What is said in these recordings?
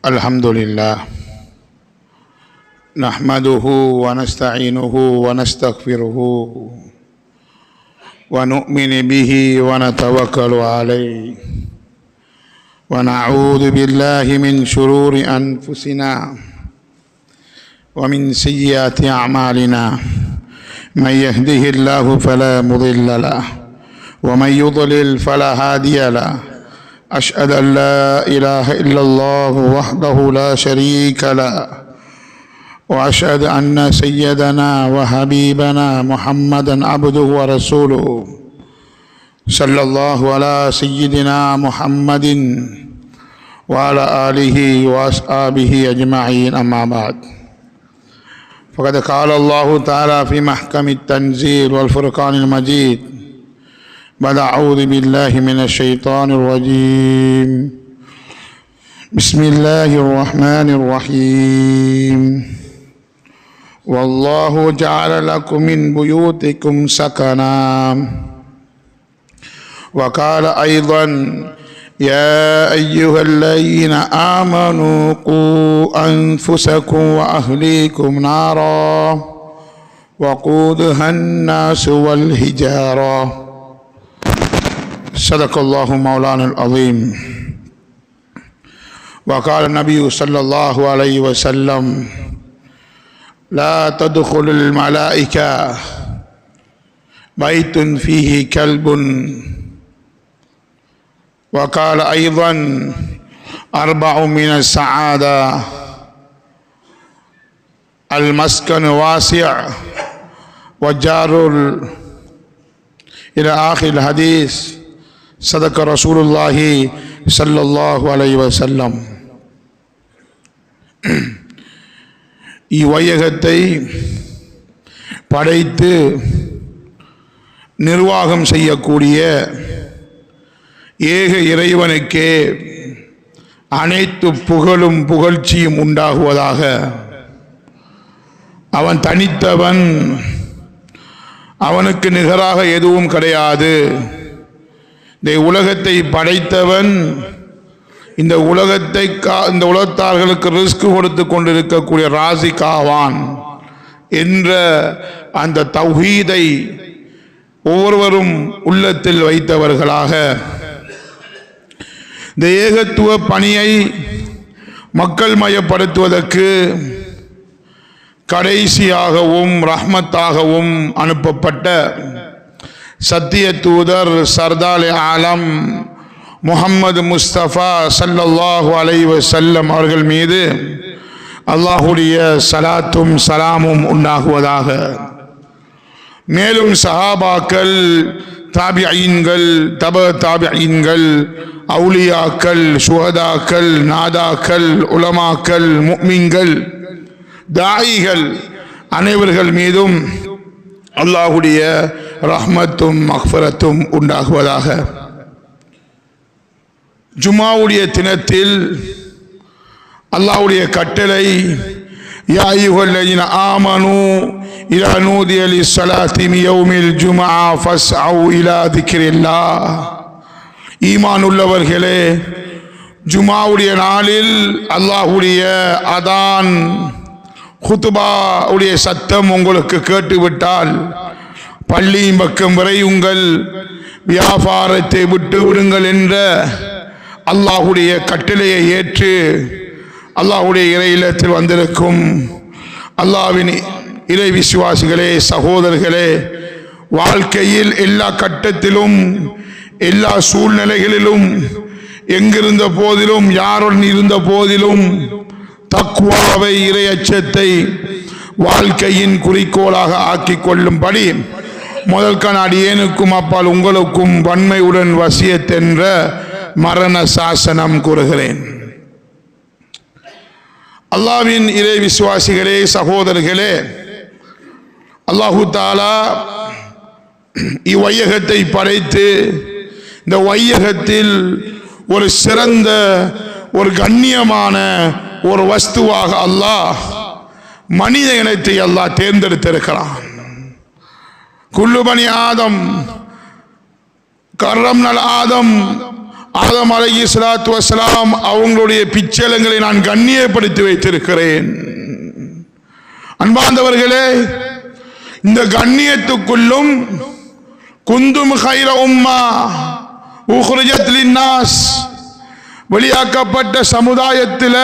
الحمد لله نحمده ونستعينه ونستغفره ونؤمن به ونتوكل عليه ونعوذ بالله من شرور أنفسنا ومن سيئات أعمالنا من يهده الله فلا مضل له ومن يضلل فلا هادي له أشهد أن لا إله إلا الله وحده لا شريك له وأشهد أن سيدنا وحبيبنا محمدا عبده ورسوله صلى الله على سيدنا محمد وعلى آله وأصحابه أجمعين أما بعد فقد قال الله تعالى في محكم التنزيل والفرقان المجيد بعد أعوذ بالله من الشيطان الرجيم بسم الله الرحمن الرحيم والله جعل لكم من بيوتكم سكنا وقال أيضا يا أيها الذين آمنوا قوا أنفسكم وأهليكم نارا وقودها الناس والحجارة صدق الله مولانا العظيم وقال النبي صلى الله عليه وسلم لا تدخل الملائكة بيت فيه كلب وقال أيضا أربع من السعادة المسكن واسع وجار إلى آخر الحديث صدق رسول الله صلى الله عليه وسلم. இவ்வையகத்தை படைத்து நிர்வாகம் செய்யக்கூடிய ஏக இறைவனுக்கே அனைத்து புகழும் புகழ்ச்சியும் உண்டாகுவதாக. அவன் தனித்தவன், அவனுக்கு நிகராக எதுவும் கிடையாது. இந்த உலகத்தை படைத்தவன், இந்த உலகத்தார்களுக்கு ரிஸ்க் கொடுத்து கொண்டிருக்கக்கூடிய ராசிகாவான் என்ற அந்த தௌஹீதை ஒவ்வொருவரும் உள்ளத்தில் வைத்தவர்களாக இந்த ஏகத்துவ பணியை மக்கள் மயப்படுத்துவதற்கு கடைசியாகவும் ரஹ்மத்தாகவும் அனுப்பப்பட்ட சத்திய தூதர் சர்தார் ஆலம் முஹம்மது முஸ்தபா ஸல்லல்லாஹு அலைஹி வஸல்லம் அவர்கள் மீது அல்லாஹுடைய சலாத்தும் சலாமும் உண்டாகுவதாக. மேலும் சஹாபாக்கள், தாபியீன்கள், தப தாபியீன்கள், அவுலியாக்கள், சுஹதாக்கள், நாதாக்கள், உலமாக்கள், முஃமின்கள், தாயிகள் அனைவர்கள் மீதும் அல்லாஹுடைய ரஹ்மத்தும் மக்ஃபிரத்தும் உண்டாகுவதாக. ஜும்ஆவுடைய தினத்தில் அல்லாஹ்வுடைய கட்டளை யா அய்யுஹல்லதீன ஆமனூ இதா நூதிய லிஸ்ஸலாத்தி மின் யௌமில் ஜும்ஆ ஃபஸ்அவு இலா திக்ரில்லாஹ். ஈமான் உள்ளவர்களே, ஜும்ஆவுடைய நாளில் அல்லாஹ்வுடைய அதான் குத்துபா உடைய சத்தம் உங்களுக்கு கேட்டுவிட்டால் பள்ளி பக்கம் வரை உங்கள் வியாபாரத்தை விட்டு விடுங்கள் என்ற அல்லாஹுடைய கட்டளையை ஏற்று அல்லாஹுடைய இறை இல்லத்தில் வந்திருக்கும் அல்லாஹ்வின் இறை விசுவாசிகளே, சகோதரர்களே, வாழ்க்கையில் எல்லா கட்டத்திலும் எல்லா சூழ்நிலைகளிலும் எங்கிருந்த போதிலும் யாருடன் இருந்த போதிலும் தக்வாவை, இறை அச்சத்தை வாழ்க்கையின் குறிக்கோளாக ஆக்கிக் கொள்ளும்படி முதல் அடியேனுக்கும் அப்பால் உங்களுக்கும் வன்மையுடன் வசியத் என்ற மரண சாசனம் கூறுகிறேன். அல்லாஹ்வின் இறை விசுவாசிகளே, சகோதரர்களே, அல்லாஹு தஆலா இவ்வையகத்தை படைத்து இந்த வையகத்தில் ஒரு சிறந்த, ஒரு கண்ணியமான ஒரு வஸ்துவாக அல்லாஹ் மனித இனத்தை அல்லாஹ் தேர்ந்தெடுத்திருக்கிறான். குல்லு பனி ஆதம் கர்ரம்னல் ஆதம் ஆதம் அலைஹிஸ்ஸலாத்து வஸ்ஸலாம் அவங்களுடைய பிச்சலங்களை நான் கண்ணியப்படுத்தி வைத்திருக்கிறேன். அன்பார்ந்தவர்களே, இந்த கண்ணியத்துக்குள்ளும் குந்தும் கைர உம்மா உஹ்ரிஜத் லின்னாஸ், வெளியாக்கப்பட்ட சமுதாயத்தில்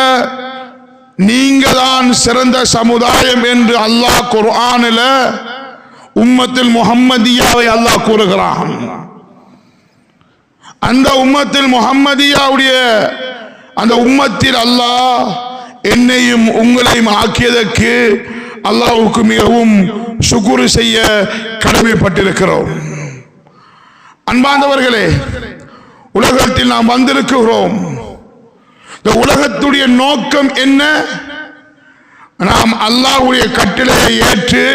நீங்க தான் சிறந்த சமுதாயம் என்று அல்லாஹ் குர்ஆனில் உம்மத்துல் முஹம்மதியாவை அல்லாஹ் கூறுகிறான். அந்த உம்மத்துல் முஹம்மதியாவுடைய அந்த உம்மத்தில் அல்லாஹ் என்னையும் உங்களையும் ஆக்கியதற்கு அல்லாஹ்வுக்கு மிகவும் சுக்ர் செய்ய கடமைப்பட்டிருக்கிறோம். அன்பார்ந்தவர்களே, உலகத்தில் நாம் வந்திருக்கிறோம். இந்த உலகத்துடைய நோக்கம் என்ன? நாம் அல்லாஹ்வுடைய கட்டளையை ஏற்று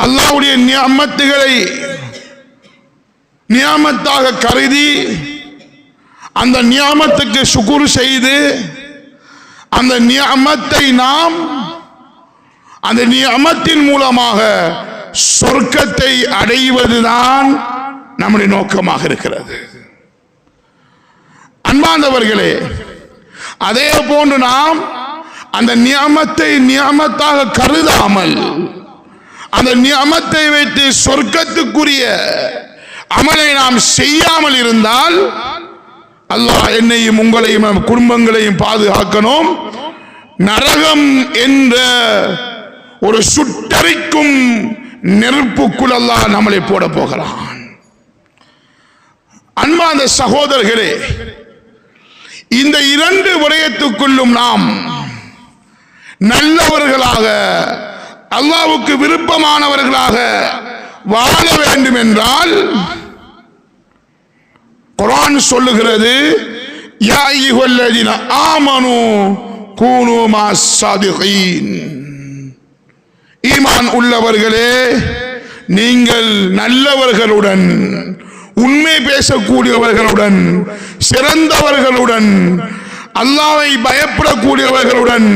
அல்லாஹ்வுடைய நியமத்துகளை நியமத்தாக கருதி அந்த நியமத்துக்கு சுக்ர் செய்து அந்த நியமத்தை நாம் அந்த நியமத்தின் மூலமாக சொர்க்கத்தை அடைவதுதான் நம்முடைய நோக்கமாக இருக்கிறது. அன்பார்ந்தவர்களே, அதே போன்று நாம் அந்த நியமத்தை நியமத்தாக கருதாமல் அந்த நியமத்தை வைத்து சொர்க்கத்துக்குரிய அமலை நாம் செய்யாமல் இருந்தால் அல்லாஹ் என்னையும் உங்களையும் குடும்பங்களையும் பாதுகாக்கணும். நரகம் என்ற ஒரு சுட்டரிக்கும் நெருப்புக்குள் அல்லாஹ் நம்மளை போட போகிறான். அன்பார்ந்த சகோதரர்களே, இந்த இரண்டு விடயத்துக்குள்ளும் நாம் நல்லவர்களாக அல்லாஹ்வுக்கு விருப்பமானவர்களாக வாழ வேண்டும் என்றால் குர்ஆன் சொல்லுகிறது, யா அய்யுஹல்லதீன ஆமனூ கூனூ மஸ்ஸாதிகீன், ஈமான் உள்ளவர்களே நீங்கள் நல்லவர்களுடன், உண்மை பேசக்கூடியவர்களுடன், சிறந்தவர்களுடன், அல்லாஹ்வை பயப்படக்கூடியவர்களுடன்,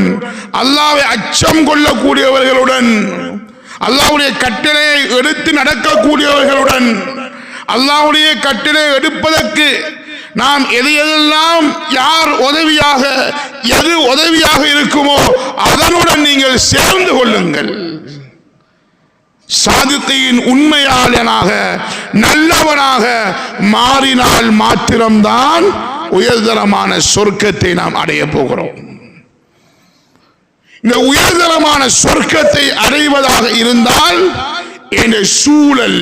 அல்லாஹ்வை அச்சம் கொள்ளக்கூடியவர்களுடன், அல்லாஹ்வுடைய கட்டளையை எடுத்து நடக்கக்கூடியவர்களுடன், அல்லாஹ்வுடைய கட்டளை எடுப்பதற்கு நாம் எதையெல்லாம் யார் உதவியாக எது உதவியாக இருக்குமோ அதனுடன் நீங்கள் சேர்ந்து கொள்ளுங்கள். சாதிக்கையின் உண்மையாளனாக நல்லவனாக மாறினால் மாத்திரம்தான் உயர்தரமான சொர்க்கத்தை நாம் அடைய போகிறோம். இந்த உயர்தரமான சொர்க்கத்தை அடைவதாக இருந்தால் என்ற சூழல்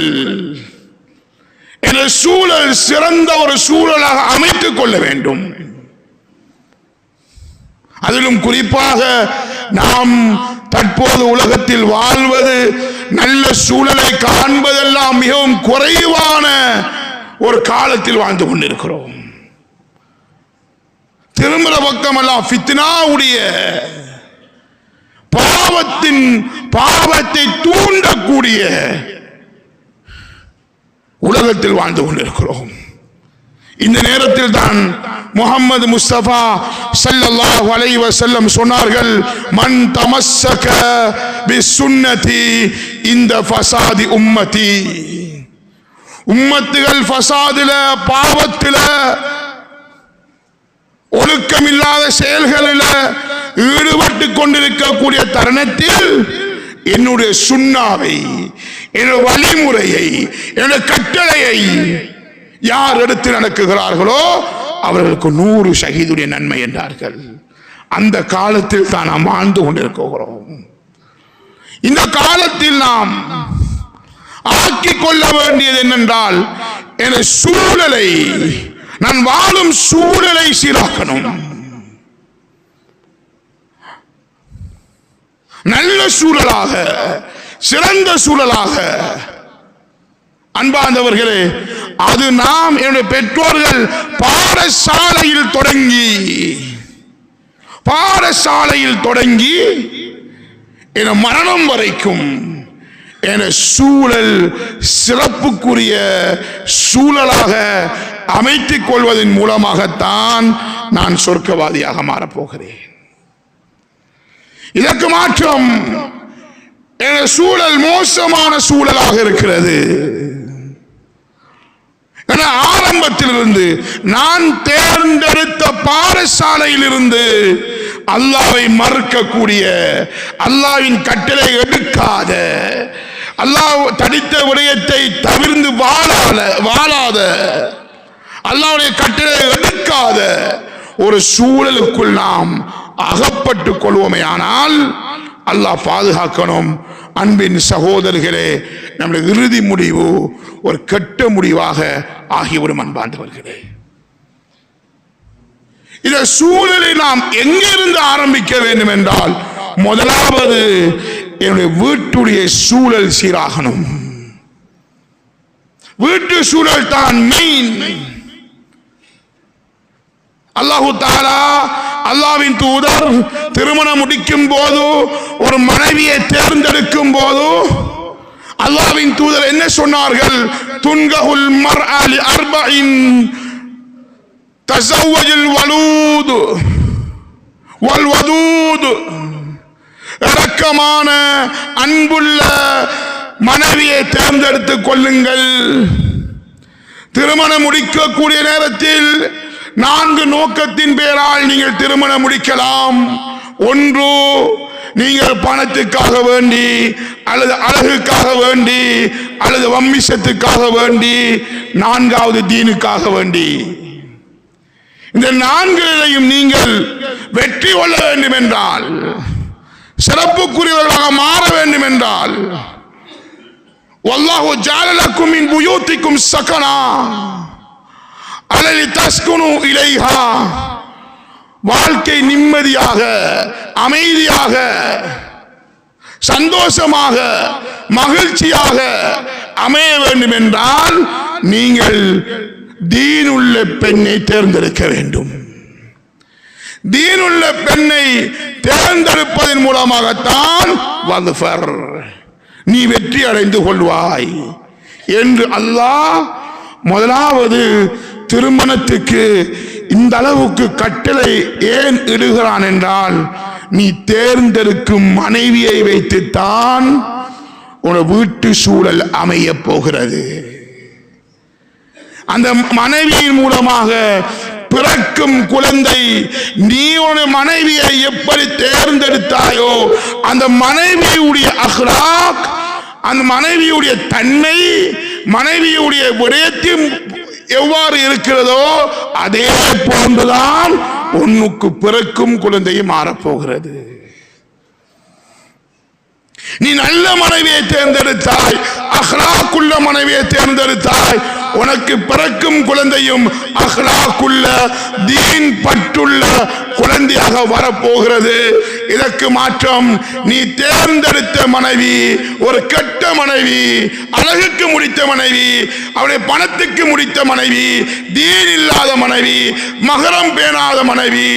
சிறந்த ஒரு சூழலாக அமைத்துக் கொள்ள வேண்டும். அதிலும் குறிப்பாக நாம் தற்போது உலகத்தில் வாழ்வது, நல்ல சூழலை காண்பதெல்லாம் மிகவும் குறைவான ஒரு காலத்தில் வாழ்ந்து கொண்டிருக்கிறோம். திரும்புற பக்கமெல்லாம் ஃபித்னாவுடைய பாவத்தை தூண்டக்கூடிய உலகத்தில் வாழ்ந்து கொண்டிருக்கிறோம். இந்த நேரத்தில் தான் முஹம்மது முஸ்தபா ஸல்லல்லாஹு அலைஹி வஸல்லம் சொன்னார்கள், மன் தமஸ்ஸக பிசுன்னதி இந்த ஃபசாதி உம்மதி, உம்மத்துகள் ஃபசாதில பாவத்தில ஒழுக்கமில்லாத செயல்களில் ஈடுபட்டு கொண்டிருக்கக்கூடிய தருணத்தில் என்னுடைய சுன்னாவை, என்னுடைய வழிமுறையை, என்னுடைய கட்டளையை யார் எடுத்து நடக்குகிறார்களோ அவர்களுக்கு 100 ஷஹீதுடைய நன்மை என்றார்கள். அந்த காலத்தில் தான் நாம் வாழ்ந்து கொண்டிருக்கிறோம். இந்த காலத்தில் நாம் ஆக்கிக் கொள்ள வேண்டியது என்னென்றால், என சூழலை, நான் வாழும் சூழலை சீராக்கணும். நல்ல சூழலாக, சிறந்த சூழலாக. அன்பார்ந்தவர்களே, அது நாம் என்னுடைய பெற்றோர்கள் பாடசாலையில் தொடங்கி என மரணம் வரைக்கும் என சூழல் சிறப்புக்குரிய சூழலாக அமைத்துக் கொள்வதன் மூலமாகத்தான் நான் சொர்க்கவாதியாக மாறப்போகிறேன். இதற்கு மாற்றம் சூழல் மோசமான சூழலாக இருக்கிறது. ஆரம்ப குடும்பத்திலிருந்து, நான் தேர்ந்தெடுத்த பாடசாலையிலிருந்து அல்லாஹ்வை மறுக்கக்கூடிய, அல்லாஹ்வின் கட்டளை எடுக்காத, அல்லாஹ் தடித்த விடயத்தை தவிர்த்து வாழாத, அல்லாஹ்வுடைய கட்டளை எடுக்காத ஒரு சூழலுக்குள் நாம் அகப்பட்டுக் கொள்வோமே ஆனால் அல்லாஹ் பாதுகாக்கணும். அன்பின் சகோதரர்களே, நம்முடைய இறுதி முடிவு ஒரு கெட்ட முடிவாக ஆகிவிடும். அன்பார்ந்தவர்களே, இந்த சூழலை நாம் எங்கிருந்து ஆரம்பிக்க வேண்டும் என்றால், முதலாவது என்னுடைய வீட்டுடைய சூழல் சீராகணும். வீட்டு சூழல் தான் மெயின். அல்லாஹு தஆலா, அல்லாஹ்வின் தூதர் திருமணம் முடிக்கும் போது, ஒரு மனைவியை தேர்ந்தெடுக்கும் போது அல்லாஹ்வின் தூதர் என்ன சொன்னார்கள்? துன்கஹுல் மர்அ லி அர்பஇன் தஸவ்வஜுல் வலூத் வல் வதூத். இரக்கமான அன்புள்ள மனைவியை தேர்ந்தெடுத்துக் கொள்ளுங்கள். திருமணம் முடிக்கக்கூடிய நேரத்தில் 4 நோக்கத்தின் பேரால் நீங்கள் திருமணம் முடிக்கலாம். ஒன்று, நீங்கள் பணத்துக்காக வேண்டி, அல்லது அழகுக்காக வேண்டி, அல்லது வம்மிசத்துக்காக வேண்டி, 4வது தீனுக்காக வேண்டி. இந்த 4லையும் நீங்கள் வெற்றி கொள்ள வேண்டும் என்றால், சிறப்புக்குரியவர்களாக மாற வேண்டும் என்றால், வல்லாஹு ஜஅல லக்கும் மின் புயூத்திக்கும் ஸகனா அல்லதி தஸ்குனு இலைஹா. வாழ்க்கை நிம்மதியாக, அமைதியாக, சந்தோஷமாக, மகிழ்ச்சியாக அமைய வேண்டும் என்றால் நீங்கள் தீனுள்ள பெண்ணை தேர்ந்தெடுக்க வேண்டும். தீனுள்ள பெண்ணை தேர்ந்தெடுப்பதன் மூலமாகத்தான் நீ வெற்றி அடைந்து கொள்வாய் என்று அல்லாஹ் முதலாவது திருமணத்துக்கு இந்த அளவுக்கு கட்டளை ஏன் இடுகிறான் என்றால், நீ தேர்ந்தெடுக்கும் மனைவியை வைத்துத்தான் உன் வீட்டு சூழல் அமைய போகிறது. அந்த மனைவியின் மூலமாக பிறக்கும் குழந்தை, நீ உன் மனைவியை எப்படி தேர்ந்தெடுத்தாயோ அந்த மனைவியுடைய அஹ்லாக், அந்த மனைவியுடைய தன்மை, மனைவியுடைய விடயத்தையும் எவ்வாறு இருக்கிறதோ அதே போன்றுதான் உன்னுக்கு பிறக்கும் குழந்தையும் மாறப்போகிறது. நீ நல்ல மனைவியை தேர்ந்தெடுத்தாய், அஹ்லாக்குள்ள மனைவியை தேர்ந்தெடுத்தாய், உனக்கு பிறக்கும் குழந்தையும் அஹ்லாக்குள்ள, தீன் பற்றுள்ள குழந்தையாக வரப்போகிறது. இதற்கு மாற்றம், நீ தேர்ந்தெடுத்த மனைவி ஒரு கெட்ட மனைவி, அழகுக்கு முடித்த மனைவி, அவருடைய பணத்துக்கு முடித்த மனைவி, தீன் இல்லாத மனைவி, மகரம் பேணாத மனைவி,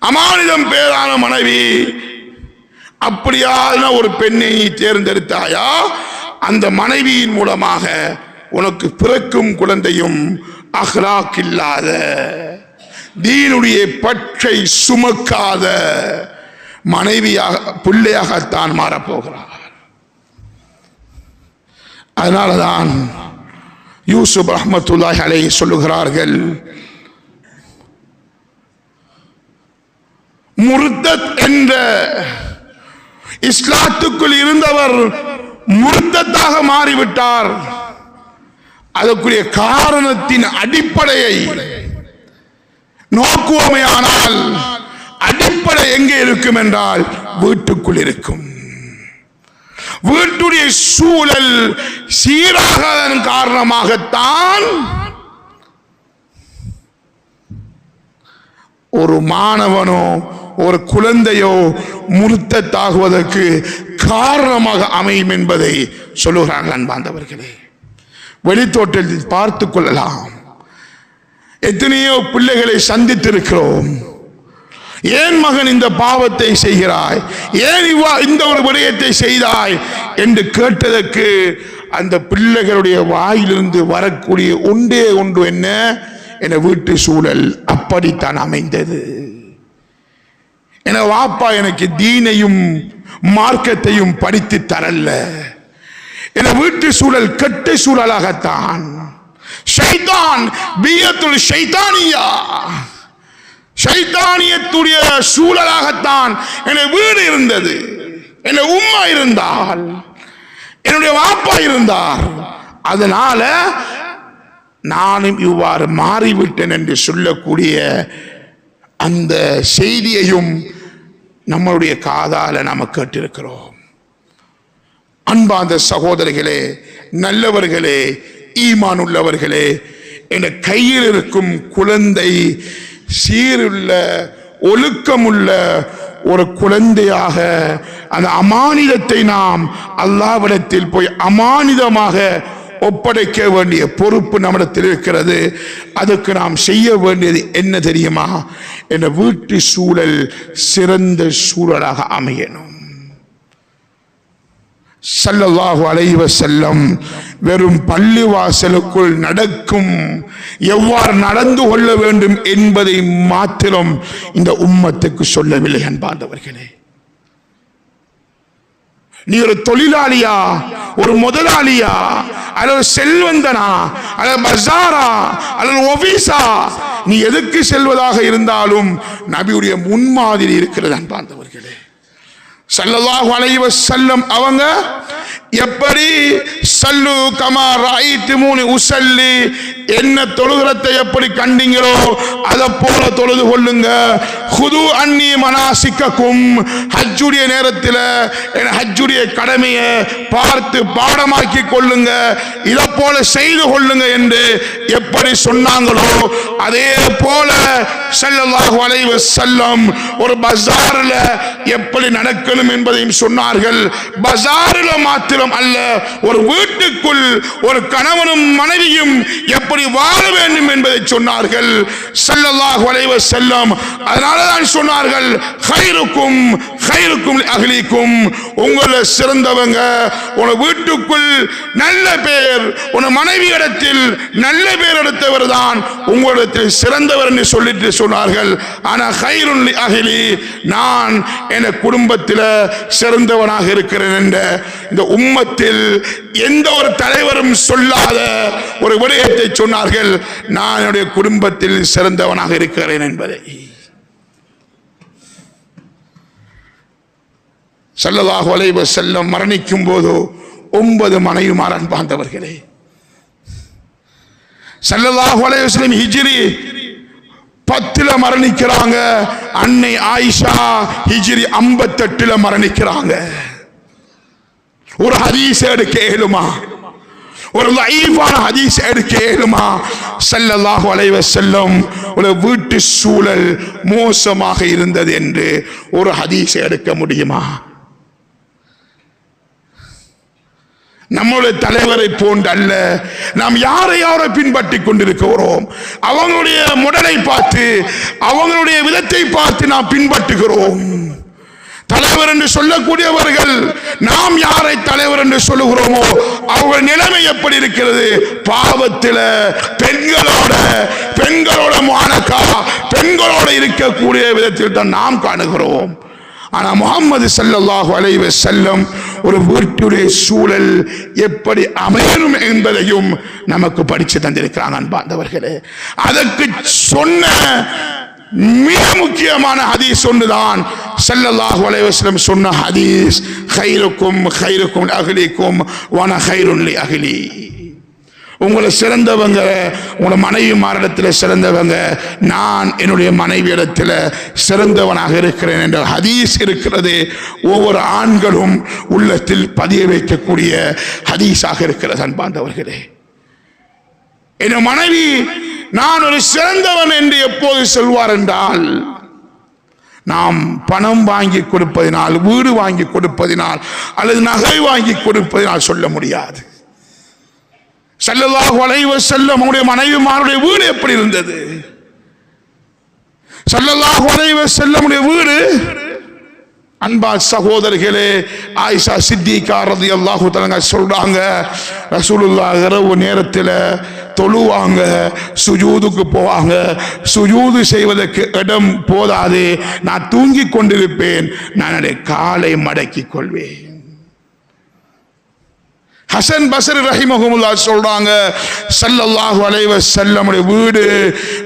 அமானிதம் பேரான மனைவி, அப்படியான ஒரு பெண்ணை நீ தேர்ந்தெடுத்தாயா, அந்த மனைவியின் மூலமாக உனக்கு பிறக்கும் குழந்தையும் அஹ்லாக் இல்லாத, தீனுடைய பற்றை சுமக்காத மனைவியாக, பிள்ளையாகத்தான் மாறப்போகிறார். அதனாலதான் யூசுப் ரஹ்மத்துல்லாஹி அலைஹி சொல்லுகிறார்கள், முர்தத் என்ற இஸ்லாத்துக்குள் இருந்தவர் முர்தத்தாக மாறிவிட்டார். அதற்குரிய காரணத்தின் அடிப்படையை நோக்குவோமையானால், அடிப்படை எங்கே இருக்கும் என்றால் வீட்டுக்குள் இருக்கும். வீட்டுடைய சூழல் சீராகதன் காரணமாகத்தான் ஒரு மாணவனோ ஒரு குழந்தையோ முர்த்தத்தாகுவதற்கு காரணமாக அமையும் என்பதை சொல்லுகிறார்கள். அன்பார்ந்தவர்களே, வெளித்தோட்டத்தில் பார்த்துக் கொள்ளலாம். எத்தனையோ பிள்ளைகளை சந்தித்திருக்கிறோம். ஏன் மகன் இந்த பாவத்தை செய்கிறாய், ஏன் இந்த ஒரு விடயத்தை செய்தாய் என்று கேட்டதற்கு அந்த பிள்ளைகளுடைய வாயிலிருந்து வரக்கூடிய ஒன்றே ஒன்று என்ன, என வீட்டு சூழல் அப்படித்தான் அமைந்தது. என வாப்பா எனக்கு தீனையும் மார்க்கத்தையும் படித்து தரல, என வீட்டு சூழல் கெட்ட சூழலாகத்தான். ஷைத்தான் பியத்துல் ஷைத்தானியா, ஷைத்தானியத்துடைய சூழலாகத்தான் என் வீடு இருந்தது. என் உம்மா இருந்தால், என்னுடைய வாப்பா இருந்தார். அதனால நானும் இவ்வாறு மாறிவிட்டேன் என்று சொல்லக்கூடிய அந்த செய்தியையும் நம்மளுடைய காதால நாம் கேட்டிருக்கிறோம். அன்பார்ந்த சகோதரர்களே, நல்லவர்களே, ஈமான் உள்ளவர்களே, என் கையில் இருக்கும் குழந்தை சீருள்ள ஒழுக்கமுள்ள ஒரு குழந்தையாக அந்த அமானிதத்தை நாம் அல்லாஹ்விடத்தில் போய் அமானிதமாக ஒப்படைக்க வேண்டிய பொறுப்பு நம்மிடத்தில் இருக்கிறது. அதுக்கு நாம் செய்ய வேண்டியது என்ன தெரியுமா? என்ற வீட்டு சூழல் சிறந்த சூழலாக அமையணும். ஸல்லல்லாஹு அலைஹி வஸல்லம் வெறும் பள்ளிவாசலுக்குள் நடக்கும் எவ்வாறு நடந்து கொள்ள வேண்டும் என்பதை மாத்திரம் இந்த உம்மத்துக்கு சொல்லவில்லை. அன்பார்ந்தவர்களே, நீ ஒரு தொழிலாளியா, ஒரு முதலாளியா, அல்லது செல்வந்தனா, அல்லது பஜாரா, அல்லது ஒபீஸா, நீ எதுக்கு செல்வதாக இருந்தாலும் நபியுடைய முன்மாதிரி இருக்கிறது. அன்பார்ந்தவர்களே, ஸல்லல்லாஹு அலைஹி வஸல்லம் அவங்க எப்படி சல்லு கமா ரஅய்துமூனி உஸல்லி, என்ன தொழுகிறதை எப்படி கண்டீங்களோ அதை போல தொழுது கொள்ளுங்க. ஹுது அன்னி மனாசிக்கக்கும், ஹஜ்ஜுடைய நேரத்தில் ஹஜ்ஜுடைய கடமையை பார்த்து பாடமாக்கி கொள்ளுங்க, இதை போல செய்து கொள்ளுங்க என்று எப்படி சொன்னாங்களோ அதே போல ஸல்லல்லாஹு அலைஹி வஸல்லம் ஒரு பஜாரில் எப்படி நடக்கணும் என்பதையும் சொன்னார்கள். பஜாரில் மாத்திரம் அல்ல, ஒரு வீட்டுக்குள் ஒரு கணவனும் மனைவியும் எப்படி வாழ வேண்டும் என்பதை சொன்னார்கள் ஸல்லல்லாஹு அலைஹி வஸல்லம். அதனால தான் சொன்னார்கள், கைருக்கும் கைருக்கும் அஹ்லிக்கும், உங்களை சிறந்தவங்க உன வீட்டுக்குள் நல்ல பேர், உன மனைவி இடத்தில் நல்ல பேர் எடுத்தவர் தான் உங்களிடத்தில் சிறந்தவர் என்று சொல்லிட்டு சொன்னார்கள். ஆனா கைருன் அஹ்லி, நான் என் குடும்பத்தில் சிறந்தவனாக இருக்கிறேன் என்ற இந்த உம்மத்தில் எந்த ஒரு தலைவரும் சொல்லாத ஒரு விடயத்தை சொன்னார்கள், நான் என்னுடைய குடும்பத்தில் சிறந்தவனாக இருக்கிறேன் என்பதை. ஸல்லல்லாஹு அலைஹி வஸல்லம் மரணிக்கும் போது 9 மனைவிமார். அன்பார்ந்தவர்களே, ஸல்லல்லாஹு அலைஹி வஸல்லம் ஹிஜ்ரி 10 மரணிக்கிறாங்க. அன்னை ஆயிஷா ஹிஜ்ரி 58 மரணிக்கிறாங்க. ஒரு ஹதீஸ் எடுக்க இயலுமா? ஒரு லைஃபான ஹதீஸ் எடுக்க இயலுமா? ஸல்லல்லாஹு அலைஹி வஸல்லம் ஒரு வீட்டு சூழல் மோசமாக இருந்தது என்று ஒரு ஹதீஸ் எடுக்க முடியுமா? நம்முடைய தலைவரை போன்று அல்ல, நாம் யாரை பின்பற்றி கொண்டிருக்கிறோம், அவங்களுடைய முடலை பார்த்து, அவங்களுடைய விதத்தை பார்த்து நாம் பின்பற்றுகிறோம். தலைவர் என்று சொல்லக்கூடியவர்கள், நாம் யாரை தலைவர் என்று சொல்லுகிறோமோ அவர்கள் நிலைமை எப்படி இருக்கிறது? பாவத்தில் பெண்களோட மானக்கா, பெண்களோட இருக்கக்கூடிய விதத்தில் தான் நாம் காணுகிறோம். ஆனா முஹம்மது ஸல்லல்லாஹு அலைஹி வஸல்லம் ஒரு வீட்டுடைய சூழல் எப்படி அமையணும் என்பதையும் நமக்கு படிச்சு தந்திருக்கிறாங்க. அன்பார்ந்தவர்களே, அதற்கு சொன்ன மிக முக்கியமான ஹதீஸ் ஒன்றுதான் ஸல்லல்லாஹு அலைஹி வஸல்லம் சொன்ன ஹதீஸ், கைருக்கும் கைருக்கும் அஹ்லிக்கும் வன கைருன் லி அஹ்லி. உங்களை சிறந்தவங்க உங்களோட மனைவி மாரிடத்தில் சிறந்தவங்க, நான் என்னுடைய மனைவி இடத்துல சிறந்தவனாக இருக்கிறேன் என்ற ஹதீஸ் இருக்கிறது. ஒவ்வொரு ஆண்களும் உள்ளத்தில் பதிய வைக்கக்கூடிய ஹதீஸாக இருக்கிறது. அன்பார்ந்தவர்களே, என் மனைவி நான் ஒரு சிறந்தவன் என்று எப்போது சொல்வார் என்றால், நாம் பணம் வாங்கி கொடுப்பதினால், வீடு வாங்கி கொடுப்பதினால், அல்லது நகை வாங்கி கொடுப்பதினால் சொல்ல முடியாது. ஸல்லல்லாஹு அலைஹி வஸல்லம் அவருடைய மனைவிமாருடைய வீடு எப்படி இருந்தது? ஸல்லல்லாஹு அலைஹி வஸல்லம் வீடு, அன்பா சகோதரர்களே, ஆயிஷா சித்திகா ரலியல்லாஹு தஆலா சொல்றாங்க, ரசூலுல்லாஹ் இரவு நேரத்தில் தொழுவாங்க, சுஜூதுக்கு போவாங்க. சுஜூது செய்வதற்கு இடம் போதாது, நான் தூங்கி கொண்டிருப்பேன், நான் காலை மடக்கிக் கொள்வேன். ஹசன் பஸ்ரி ரஹிமஹுல்லாஹ் சொல்றாங்க, ஸல்லல்லாஹு அலைஹி வஸல்லம் வீடு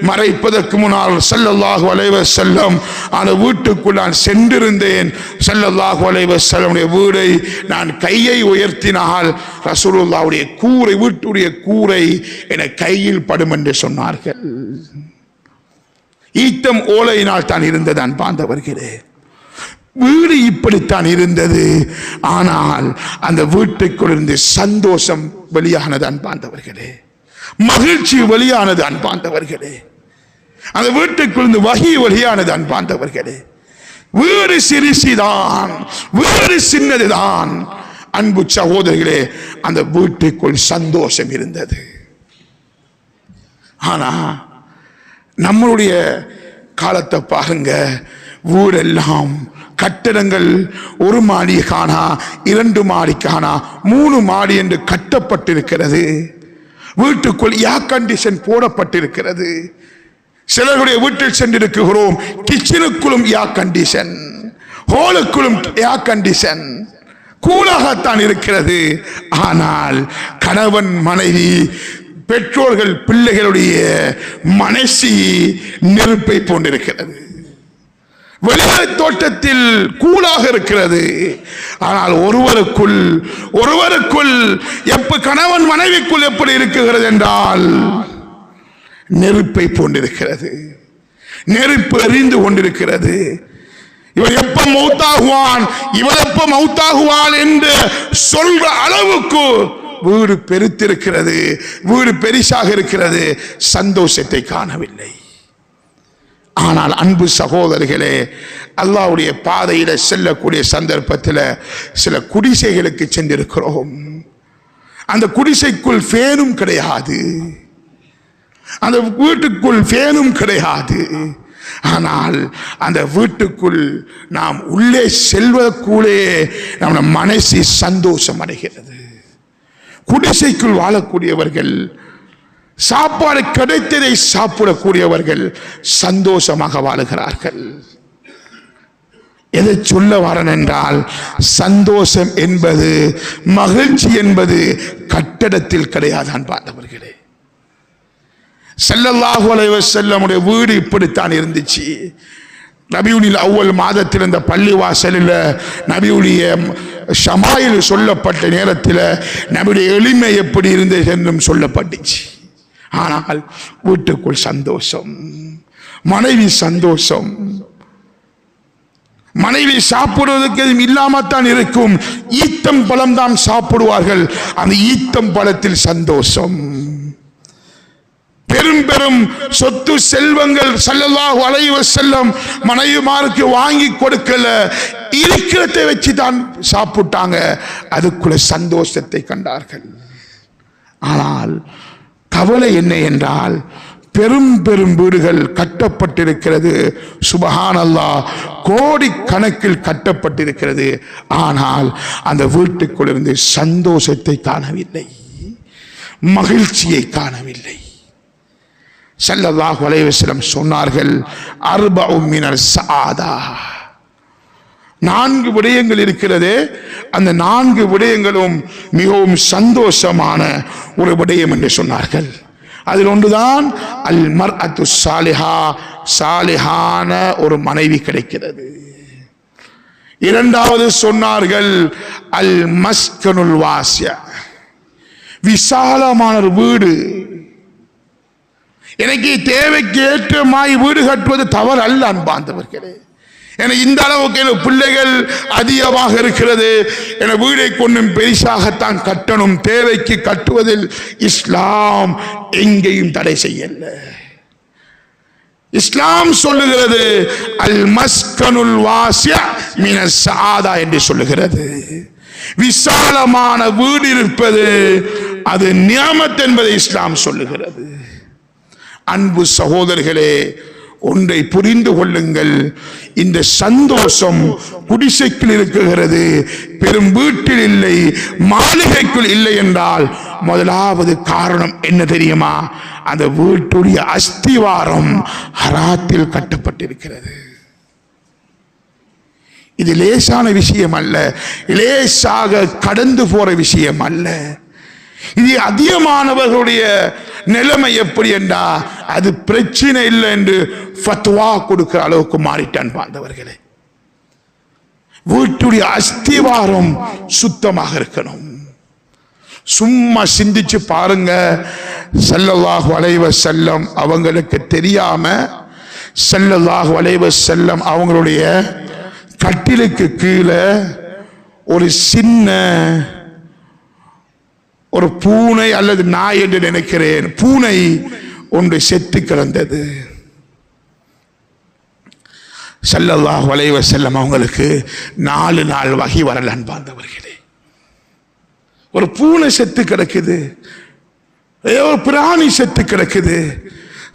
மறைப்பதற்கு முன்னால் ஸல்லல்லாஹு அலைஹி வஸல்லம் அந்த வீட்டுக்குள் நான் சென்றிருந்தேன். ஸல்லல்லாஹு அலைஹி வஸல்லம் வீடை நான் கையை உயர்த்தினால் ரசூலுல்லாஹ்வுடைய கூரை, வீட்டுடைய கூரை என கையில் படும் என்று சொன்னார்கள். ஈத்தம் ஓலையினால் தான் இருந்தது அன்பார்ந்தவர்களே. வீடு இப்படித்தான் இருந்தது. ஆனால் அந்த வீட்டுக்குள் இருந்து சந்தோஷம் வெளியானது அன்பார்ந்தவர்களே, மகிழ்ச்சி வெளியானது அன்பார்ந்தவர்களே, அந்த வீட்டுக்குள் இருந்து வகி வெளியானது அன்பார்ந்தவர்களே. வீடு சிறிசிதான், வீடு சின்னதுதான். அன்பு சகோதரர்களே, அந்த வீட்டுக்குள் சந்தோஷம் இருந்தது. ஆனா நம்மளுடைய காலத்தை பாருங்க, வீடெல்லாம் கட்டடங்கள் 1 மாடி காணா, 2 மாடி காணா, 3 மாடி என்று கட்டப்பட்டிருக்கிறது. வீட்டுக்குள் ஏர் கண்டிஷன் போடப்பட்டிருக்கிறது. சிலருடைய வீட்டில் சென்றிருக்கிறோம், கிச்சனுக்குள்ளும் ஏர் கண்டிஷன், ஹாலுக்குள்ளும் ஏர் கண்டிஷன், கூலாகத்தான் இருக்கிறது. ஆனால் கணவன் மனைவி, பெற்றோர்கள் பிள்ளைகளுடைய மனசி நெருப்பை போன்றிருக்கிறது. வெளியே தோட்டத்தில் கூலாக இருக்கிறது. ஆனால் ஒருவருக்குள் எப்ப கணவன் மனைவிக்குள் எப்படி இருக்கிறது என்றால் நெருப்பை போன்றிருக்கிறது. நெருப்பு எரிந்து கொண்டிருக்கிறது. இவன் எப்ப மௌத்தாகுவான், இவன் எப்ப மௌத்தாகுவான் என்று சொல்ற அளவுக்கு வீடு பெருத்திருக்கிறது, வீடு பெரிசாக இருக்கிறது. சந்தோஷத்தை காணவில்லை. ஆனால் அன்பு சகோதரர்களே, அல்லாஹ்வுடைய பாதையில செல்லக்கூடிய சந்தர்ப்பத்தில் சில குடிசைகளுக்கு சென்றிருக்கிறோம். அந்த குடிசைக்குள் ஃபேனும் கிடையாது, அந்த வீட்டுக்குள் ஃபேனும் கிடையாது. ஆனால் அந்த வீட்டுக்குள் நாம் உள்ளே செல்வதற்குள்ளே நம்ம மனசு சந்தோஷம் அடைகிறது. குடிசைக்குள் வாழக்கூடியவர்கள், சாப்பாடு கிடைத்ததை சாப்பிடக்கூடியவர்கள் சந்தோஷமாக வாழுகிறார்கள். எதை சொல்ல வரேன் என்றால், சந்தோஷம் என்பது, மகிழ்ச்சி என்பது கட்டடத்தில் கிடையாது அன்பார்ந்தவர்களே. ஸல்லல்லாஹு அலைஹி வஸல்லம் வீடு இப்படித்தான் இருந்துச்சு. ரபியுல் அவ்வல் மாதத்தில் இந்த பள்ளிவாசலில் நபியுடைய ஷமாயில் சொல்லப்பட்ட நேரத்தில் நபியுடைய எளிமை எப்படி இருந்தது என்றும் சொல்லப்பட்டுச்சு. ஆனால் வீட்டுக்குள் சந்தோஷம், மனைவி சந்தோஷம். மனைவி சாப்பிடுவதற்கு எதுவும் இல்லாமத்தான் இருக்கும். ஈத்தம் பழம் தான் சாப்பிடுவார்கள். அந்த ஈத்தம் பழத்தில் சந்தோஷம். பெரும் பெரும் சொத்து செல்வங்கள் ஸல்லல்லாஹு அலைஹி வஸல்லம் மனைவிமாருக்கு வாங்கி கொடுக்கல, இருக்கிறதை வச்சு தான் சாப்பிட்டாங்க. அதுக்குள்ள சந்தோஷத்தை கண்டார்கள். ஆனால் கவலை என்ன என்றால், பெரும் பெரும் வீடுகள் கட்டப்பட்டிருக்கிறது. சுபஹானல்லாஹ், கோடி கணக்கில் கட்டப்பட்டிருக்கிறது. ஆனால் அந்த வீட்டுக்குள் இருந்து சந்தோஷத்தை காணவில்லை, மகிழ்ச்சியை காணவில்லை. ஸல்லல்லாஹு அலைஹி வஸல்லம் சொன்னார்கள், அர்பஉ மினல் ஸஆதா, 4 விடயங்கள் இருக்கிறது. அந்த 4 விடயங்களும் மிகவும் சந்தோஷமான ஒரு விடயம் என்று சொன்னார்கள். அதில் ஒன்றுதான் அல் மர்அத்து சாலிஹா, சாலிஹான ஒரு மனைவி கிடைக்கிறது. இரண்டாவது சொன்னார்கள் அல் மஸ்கனுல் வாசிய, விசாலமான ஒரு வீடு. எனக்கு தேவைக்கு ஏற்றமாய் வீடு கட்டுவது தவறு அல்ல அன்பார்ந்தவர்களே. எனக்கு இந்த அளவுக்கு என் பிள்ளைகள் அதிகமாக இருக்கிறது, என வீடை கொண்டும் பெரிசாகத்தான் கட்டணும். தேவைக்கு கட்டுவதில் இஸ்லாம் எங்கேயும் தடை செய்யல. இஸ்லாம் சொல்லுகிறது அல் மஸ்கனுல் வாசிய மினஸ் ஸஆதா என்று சொல்லுகிறது. விசாலமான வீடு இருப்பது அது நியாமத் என்பதை இஸ்லாம் சொல்லுகிறது. அன்பு சகோதரர்களே, ஒன்றை புரிந்து கொள்ளுங்கள். இந்த சந்தோஷம் குடிசைக்குள் இருக்கிறது, பெரும் வீட்டில் இல்லை, மாளிகைக்குள் இல்லை என்றால் முதலாவது காரணம் என்ன தெரியுமா? அந்த வீட்டுடைய அஸ்திவாரம் ஹராத்தில் கட்டப்பட்டிருக்கிறது. இது லேசான விஷயம் அல்ல, லேசாக கடந்து போற விஷயம் அல்ல. இது அதிகமானவர்களுடைய நிலைமை எப்படி என்றா அது பிரச்சனை இல்லை என்று ஃபத்வா கொடுக்கிற அளவுக்கு மாறிட்டான். பாந்தவர்களே, வீட்டுடைய அஸ்திவாரம் சுத்தமாக இருக்கணும். சும்மா சிந்திச்சு பாருங்க, ஸல்லல்லாஹு அலைஹி வஸல்லம் அவங்களுக்கு தெரியாம ஸல்லல்லாஹு அலைஹி வஸல்லம் அவங்களுடைய கட்டிலுக்கு கீழே ஒரு சின்ன ஒரு பூனை அல்லது நாய் என்று நினைக்கிறேன், பூனை ஒன்று செத்து கிடந்தது. ஸல்லல்லாஹு அலைஹி வஸல்லம் அவங்களுக்கு 4 நாள் வகி வரல. அன்பார்ந்தவர்களே, ஒரு பூனை செத்து கிடக்குது, ஒரு பிராணி செத்து கிடக்குது.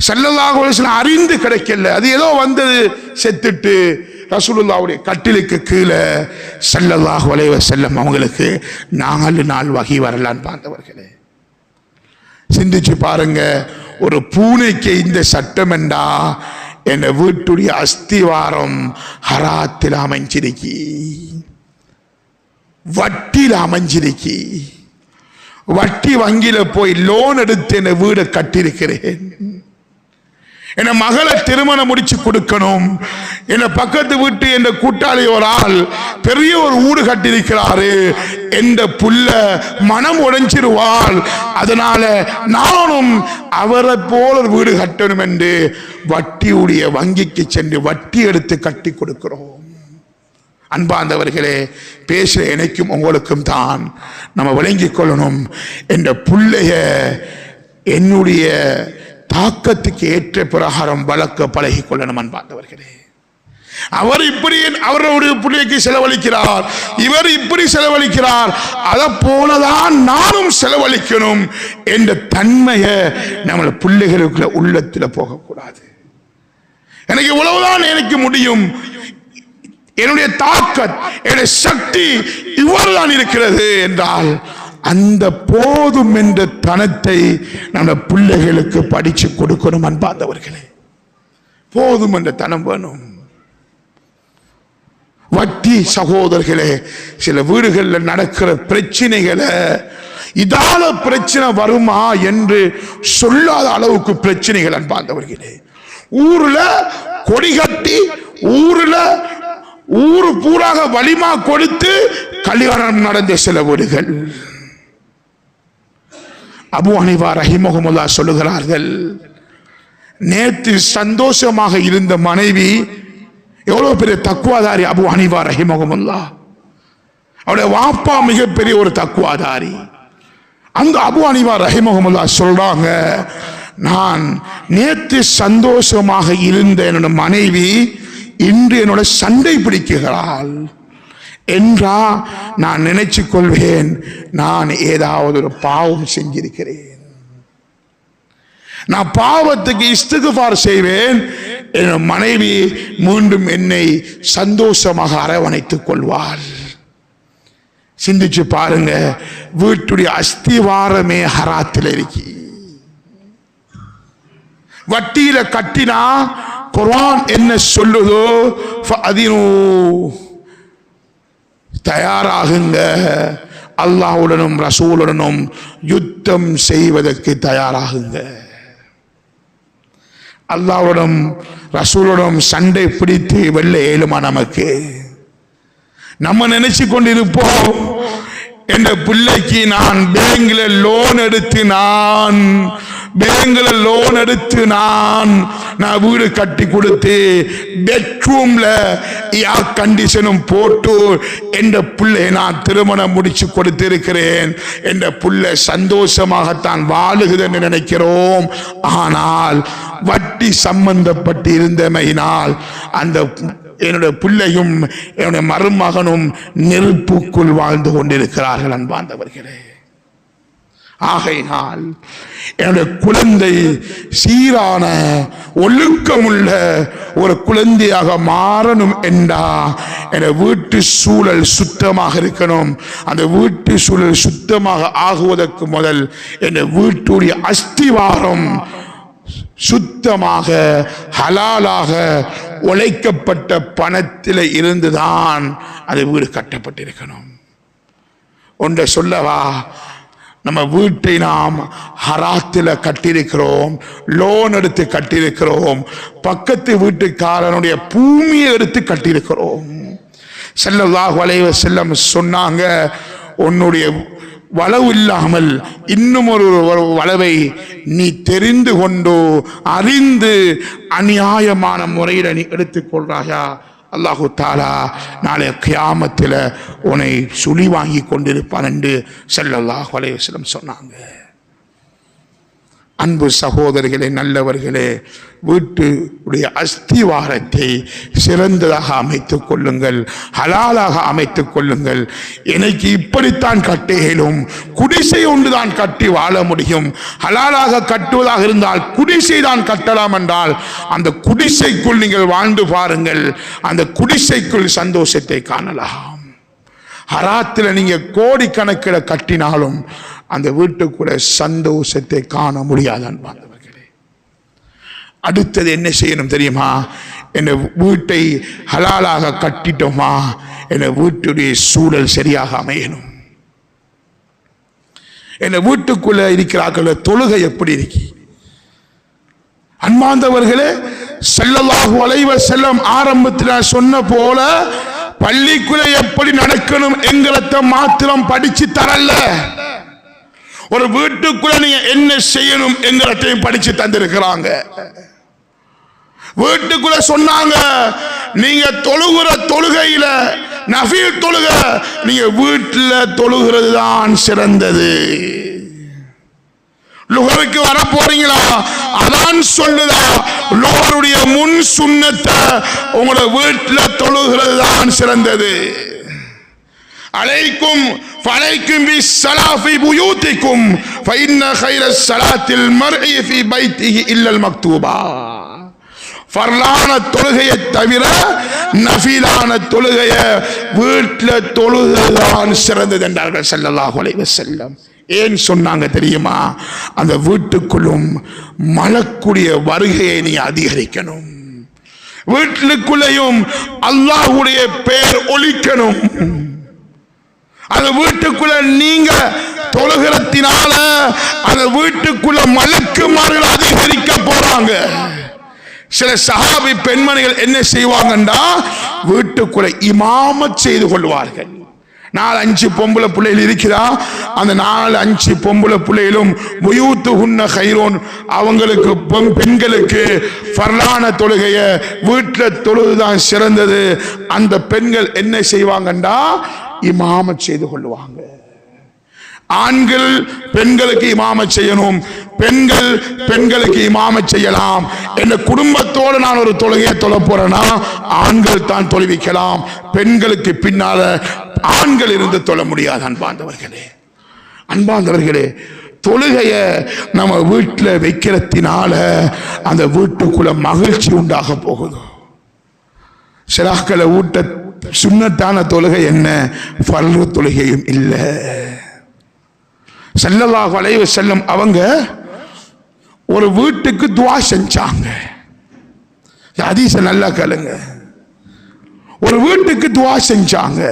ஸல்லல்லாஹு அலைஹி வஸல்லம் அறிந்து கிடைக்கல, அது ஏதோ வந்தது செத்துட்டு. ரசூலுல்லாஹ்வுடைய கட்டிலுக்கு கீழே ஸல்லல்லாஹு அலைஹி வஸல்லம் அவங்களுக்கு 4 நாள் வகி வரலான்னு பார்த்தவர்களே, சிந்திச்சு பாருங்க. ஒரு பூனைக்கு இந்த சட்டம் என்றா என் வீட்டுடைய அஸ்திவாரம் ஹராத்தில் அமைஞ்சிருக்கி, வட்டியில் அமைஞ்சிருக்கி. வட்டி வங்கியில போய் லோன் எடுத்து என் வீடை கட்டியிருக்கிறேன். என் மகளை திருமணம் முடிச்சு கொடுக்கணும். என் பக்கத்து வீட்டு என் கூட்டாளி ஒரு ஆள் பெரிய ஒரு வீடு கட்டியிருக்கிறாரு, எந்த புள்ள மனம் உடைஞ்சிருவாள், அதனால நானும் அவரை போல ஒரு வீடு கட்டணும் என்று வட்டியுடைய வங்கிக்கு சென்று வட்டி எடுத்து கட்டி கொடுக்கிறோம். அன்பார்ந்தவர்களே, பேசுற எனக்கும் உங்களுக்கும் தான் நம்ம விளங்கிக் கொள்ளணும். என்ற பிள்ளைய என்னுடைய தாக்கத்துக்கு ஏற்ற பிரகாரம் வளர்க்க பழகி கொள்ளணும். அன்பார்ந்தவர்களே, அவர் இப்படி அவருடைய பிள்ளைக்கு செலவழிக்கிறார், இவர் இப்படி செலவழிக்கிறார், அதை போலதான் நானும் செலவழிக்கணும் என்ற தன்மையை நம்ம பிள்ளைகளுக்குள்ள உள்ளத்தில் போகக்கூடாது. எனக்கு இவ்வளவுதான் எனக்கு முடியும், என்னுடைய தாக்கத் என்னுடைய சக்தி இவ்வளவுதான் இருக்கிறது என்றால் அந்த போதும் என்ற தனத்தை நம்ம பிள்ளைகளுக்கு படிச்சு கொடுக்கணும். அன்பார்ந்தவர்களே, போதும் என்ற தனம் வேணும். வட்டி சகோதரர்களே, சில வீடுகளில் நடக்கிற பிரச்சனைகளை இதால பிரச்சனை வருமா என்று சொல்லாத அளவுக்கு பிரச்சனைகள். அன்பார்ந்தவர்களே, ஊர்ல கொடி கட்டி ஊரு பூராக வலிமா கொடுத்து கல்யாணம் நடந்த சில வீடுகள். அபூ ஹனீஃபா ரஹிமஹுல்லாஹ் சொல்லுகிறார்கள், நேற்று சந்தோஷமாக இருந்த மனைவி எவ்வளவு பெரிய தக்குவாதாரி. அபூ ஹனீஃபா ரஹிமஹுல்லாஹ் அவருடைய வாப்பா மிகப்பெரிய ஒரு தக்குவாதாரி. அந்த அபூ ஹனீஃபா ரஹிமஹுல்லாஹ் சொல்றாங்க, நான் நேற்று சந்தோஷமாக இருந்த என்னோட மனைவி இன்று என்னோட சண்டை பிடிக்கிறாள் என்றா நான் நினைச்சு கொள்வேன், நான் ஏதாவது ஒரு பாவம் செஞ்சிருக்கிறேன். நான் பாவத்துக்கு இஸ்திக்ஃபார் செய்வேன், என் மனைவி மீண்டும் என்னை சந்தோஷமாக அரவணைத்துக் கொள்வாள். சிந்திச்சு பாருங்க, வீட்டுடைய அஸ்திவாரமே ஹராத்தில் இருக்கு. வட்டியில கட்டினா குர்ஆன் என்ன சொல்லுதோ, ஃபஅதினு, தயாராகுங்க, அல்லாஹ்வுடனும் ரசூலுடனும் யுத்தம் செய்வதற்கு தயாராகுங்க. அல்லாஹ்வுடனும் ரசூலுடனும் சண்டை பிடித்து வெல்ல இயலுமா நமக்கு? நம்ம நினைச்சு கொண்டிருப்போம், என்ற பிள்ளைக்கு நான் பேங்க்ல லோன் எடுத்து நான் வீடு கட்டி கொடுத்து பெட்ரூம்ல ஏர் கண்டிஷனும் போட்டு என்ற பிள்ளை நான் திருமணம் முடிச்சு கொடுத்திருக்கிறேன். என்ற பிள்ளை சந்தோஷமாகத்தான் வாழுகுது என்று நினைக்கிறோம். ஆனால் வட்டி சம்பந்தப்பட்டு இருந்தமையினால் அந்த என்னுடைய பிள்ளையும் என்னுடைய மருமகனும் நெருப்புக்குள் வாழ்ந்து கொண்டிருக்கிறார்கள். அன்பார்ந்தவர்களே, ஆகையினால் என்னுடைய குழந்தை சீரான ஒழுக்கமுள்ள ஒரு குழந்தையாக மாறணும் என்றா என் வீட்டு சூழல் சுத்தமாக இருக்கணும். அந்த வீட்டு சூழல் சுத்தமாக ஆகுவதற்கு முதல் என் வீட்டுடைய அஸ்திவாரம் சுத்தமாக ஹலாலாக உழைக்கப்பட்ட பணத்தில் இருந்துதான் அது வீடு கட்டப்பட்டிருக்கணும். ஒன்றை சொல்லவா, நம்ம வீட்டை நாம் ஹராத்தில் கட்டியிருக்கிறோம், லோன் எடுத்து கட்டியிருக்கிறோம், பக்கத்து வீட்டுக்காரனுடைய பூமியை எடுத்து கட்டியிருக்கிறோம். ஸல்லல்லாஹு அலைஹி வஸல்லம் சொன்னாங்க, உன்னுடைய வளவு இல்லாமல் இன்னும் ஒரு வளவை நீ தெரிந்து கொண்டு அறிந்து அநியாயமான முறையில் நீ எடுத்துக்கொள்றாயா, அல்லாஹு தாலா நாளை கியாமத்தில் உன்னை சுழி வாங்கி கொண்டிருப்பான் என்று ஸல்லல்லாஹு அலைஹி வஸல்லம் சொன்னாங்க. அன்பு சகோதரர்களே, நல்லவர்களே, வீட்டுடைய அஸ்திவாரத்தை சிறந்ததாக அமைத்துக் கொள்ளுங்கள், ஹலாலாக அமைத்துக் கொள்ளுங்கள். எனக்கு இப்படித்தான் கட்ட இயலும், குடிசை ஒன்றுதான் கட்டி வாழ முடியும். ஹலாலாக கட்டுவதாக இருந்தால் குடிசை தான் கட்டலாம் என்றால் அந்த குடிசைக்குள் நீங்கள் வாழ்ந்து பாருங்கள், அந்த குடிசைக்குள் சந்தோஷத்தை காணலாம். ஹராத்தில் நீங்க கோடிக்கணக்கில் கட்டினாலும் அந்த வீட்டுக்குள்ள சந்தோஷத்தை காண முடியாது. அன்பானவர்களே, அடுத்தது என்ன செய்யணும் தெரியுமா? என்ன வீட்டை ஹலாலாக கட்டிட்டோமா, என்ன வீட்டுடைய சூழல் சரியாக அமையணும். என்ன வீட்டுக்குள்ள இருக்கிறார்கள் தொழுகை எப்படி இருக்கு? அன்பார்ந்தவர்களே, ஸல்லல்லாஹு அலைஹி வஸல்லம் ஆரம்பத்தில் சொன்ன போல பள்ளிக்குள்ள எப்படி நடக்கணும் என்கிறத மாத்திரம் படிச்சு தரல, ஒரு வீட்டுக்குள்ள நீங்க என்ன செய்யணும் என்கிறதையும் படிச்சு தந்திருக்கிறாங்க. வீட்டுக்குள்ள சொன்னாங்க, நீங்க தொழுகிற தொழுகையில நஃபில் தொழுக நீங்க வீட்டுல தொழுகிறது தான் சிறந்தது. லுஹருக்கு வர போறீங்களா, அதான் சொல்லுதா, லுஹருடைய முன் சுன்னத்தை உங்களோட வீட்டுல தொழுகிறது தான் சிறந்தது. அலைக்கும் ஃபலைக்கும் பிஸ்ஸலா ஃபீ புயூதிக்கும் ஃபஇன்ன கைரஸ் ஸலாத்தில் மர்இ ஃபீ பைத்திஹி இல்லல் மக்தூபா. ஃபர்லான தொழுகையை தவிர நஃபிலான தொழுகையை வீட்டில் தொழுதுதான் சிறந்தது என்றார்கள் ஸல்லல்லாஹு அலைஹி வஸல்லம். ஏன் சொன்னாங்க தெரியுமா? அந்த வீட்டுக்குள்ளும் மலக்குடைய வருகையை நீ அதிகரிக்கணும், வீட்டுக்குள்ளேயும் அல்லாஹ்வுடைய பெயர் ஒலிக்கணும். அந்த வீட்டுக்குள்ள நீங்க தொழுகிறத்தினால அந்த வீட்டுக்குள்ள மலக்குமார்கள் அதிகரிக்க போறாங்க. சில சஹாபி பெண்மணிகள் என்ன செய்வாங்கன்னா, வீட்டுக்குள்ள இமாமத் செய்து கொள்வார்கள். 4-5 பொம்பளை பிள்ளைகள் இருக்கிறா, அந்த 4-5 பொம்பளை பிள்ளைகளும் புயூத்துஹுன்ன கைரோன், அவங்களுக்கு பெண்களுக்கு ஃபர்லான தொழுகையை வீட்டில் தொழுதுதான் சிறந்தது. அந்த பெண்கள் என்ன செய்வாங்கண்டா இமாமத் செய்து கொள்வாங்க. ஆண்கள் பெண்களுக்கு இமாமத் செய்யணும், பெண்கள் பெண்களுக்கு இமாமத் செய்யலாம். என் குடும்பத்தோடு நான் ஒரு தொழுகையை தொழ போறேன்னா ஆண்கள் தான் தொழுவிக்கலாம், பெண்களுக்கு பின்னால ஆண்கள் இருந்து தொழ முடியாது. அன்பார்ந்தவர்களே, அன்பார்ந்தவர்களே, தொழுகைய நம்ம வீட்டில் வைக்கிறதுனால அந்த வீட்டுக்குள்ள மகிழ்ச்சி உண்டாக போகுது. சிலாக்களை ஊட்ட சுன்னத்தான தொழுகை என்ன, ஃபர்து தொழுகையும் இல்லை. ஸல்லல்லாஹு அலைஹி வஸல்லம் அவங்க ஒரு வீட்டுக்கு துஆ செஞ்சாங்க. ஹதீஸ நல்லா கேளுங்க. ஒரு வீட்டுக்கு துஆ செஞ்சாங்க.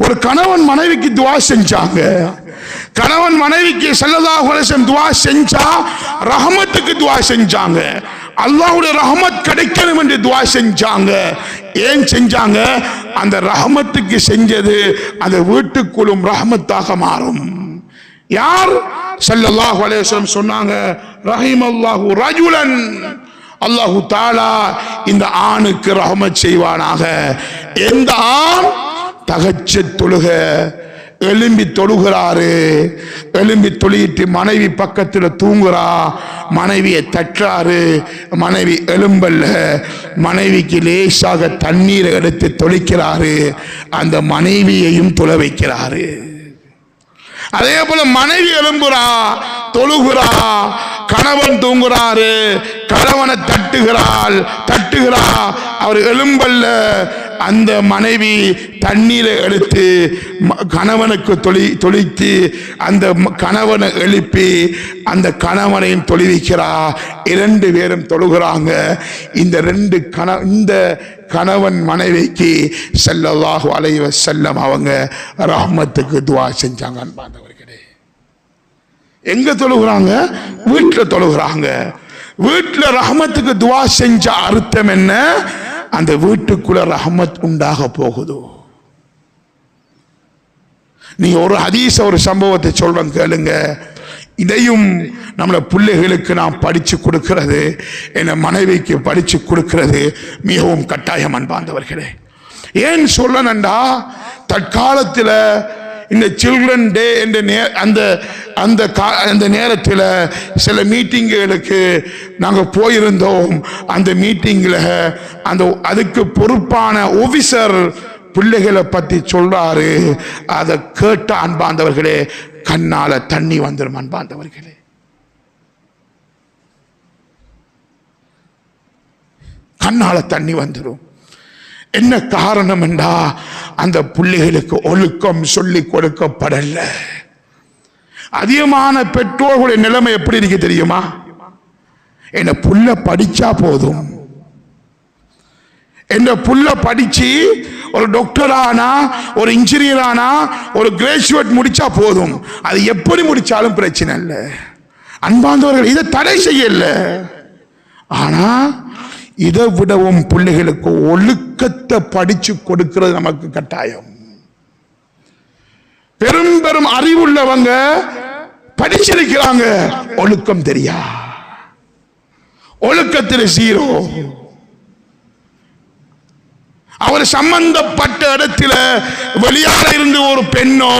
ஒரு கணவன் மனைவிக்கு துஆ செஞ்சாங்க. கணவன் மனைவிக்கு ஸல்லல்லாஹு அலைஹி வஸல்லம் துஆ செஞ்சா ரஹமத்துக்கு துஆ செஞ்சாங்க, அல்லாஹ்வுடைய ரஹமத் கிடைக்கணும் என்று துஆ செஞ்சாங்க. ஏன் செஞ்சாங்க? அந்த ரஹமத்துக்கு செஞ்சது அந்த வீட்டுக்குள்ளும் ரஹமத்தாக மாறும். யார்? ஸல்லல்லாஹு அலைஹி வஸல்லம் சொன்னாங்க, ரஹிமல்லாஹு ரஜுலன், அல்லாஹு தஆலா இந்த ஆணுக்கு ரஹமத் செய்வானாக. எந்த ஆண் தஹஜ்ஜுத் தொழுக எழும்பி தொழுகிறாரு, எழும்பி தொழுகிட்டு மனைவி பக்கத்தில் தூங்குறா, மனைவியை தட்டுறாரு, மனைவி எழும்பல்ல, மனைவிக்கு லேசாக தண்ணீரை எடுத்து தொளிக்கிறாரு, அந்த மனைவியையும் தொழ வைக்கிறாரு. அதே போல மனைவி எழும்புறா, தொழுகிறா, கணவன் தூங்குறாரு, கணவனை தட்டுகிறா, அவர் எழும்பல்ல, அந்த மனைவி தண்ணீரை எடுத்து கணவனுக்கு தொளித்து அந்த கணவனை எழுப்பி அந்த கணவனையும் தொழுவிக்கிறா. 2 பேரும் தொழுகிறாங்க. இந்த கணவன் மனைவிக்கு ஸல்லல்லாஹு அலைஹி வஸல்லம் அவங்க ரஹ்மத்துக்கு துஆ செஞ்சாங்க. அன்பார்ந்தவர்களே, எங்க தொழுகிறாங்க? வீட்டில் தொழுகிறாங்க. வீட்டில் ரஹ்மத்துக்கு துஆ செஞ்ச அர்த்தம் என்ன? அந்த வீட்டுக்குள்ள ரஹ்மத் உண்டாக போகுது. நீ ஒரு ஹதீஸ் ஒரு சம்பவத்தை சொல்றேன் கேளுங்க. இதையும் நம்மள பிள்ளைகளுக்கு நான் படிச்சு கொடுக்கிறது, என் மனைவிக்கு படிச்சு கொடுக்கிறது மிகவும் கட்டாயம். அன்பார்ந்தவர்களே, ஏன் சொல்லணும்டா, தற்காலத்தில் இந்த சில்ட்ரன் டே என்ற அந்த நேரத்தில் சில மீட்டிங்குகளுக்கு நாங்கள் போயிருந்தோம். அந்த மீட்டிங்கில் அதுக்கு பொறுப்பான ஆபீசர் பிள்ளைகளை பற்றி சொல்றாரு. அதை கேட்ட அன்பார்ந்தவர்களே கண்ணால தண்ணி வந்துடும். அன்பார்ந்தவர்களே, கண்ணால தண்ணி வந்துடும். என்ன காரணம் என்றா, அந்த பிள்ளைகளுக்கு ஒழுக்கம் சொல்லி கொடுக்கப்படல. அதிகமான பெற்றோர்களுடைய நிலைமை எப்படி இருக்கு தெரியுமா? என்ன புள்ள படிச்சா போதும், என்ன புள்ள படிச்சு ஒரு டாக்டர் ஆனா, ஒரு இன்ஜினியர் ஆனா, ஒரு கிராஜுவேட் முடிச்சா போதும், அது எப்படி முடிச்சாலும் பிரச்சனை இல்லை. அன்பார்ந்தவர்கள், இதை தடை செய்யல. ஆனா இதை விடவும் பிள்ளைகளுக்கு ஒழுக்கத்தை படிச்சு கொடுக்கிறது நமக்கு கட்டாயம். பெரும் பெரும் அறிவுள்ளவங்க படிச்சிருக்கிறாங்க, ஒழுக்கம் தெரியா, ஒழுக்கத்தில் 0. அவர் சம்பந்தப்பட்ட இடத்துல வெளியால இருந்து ஒரு பெண்ணோ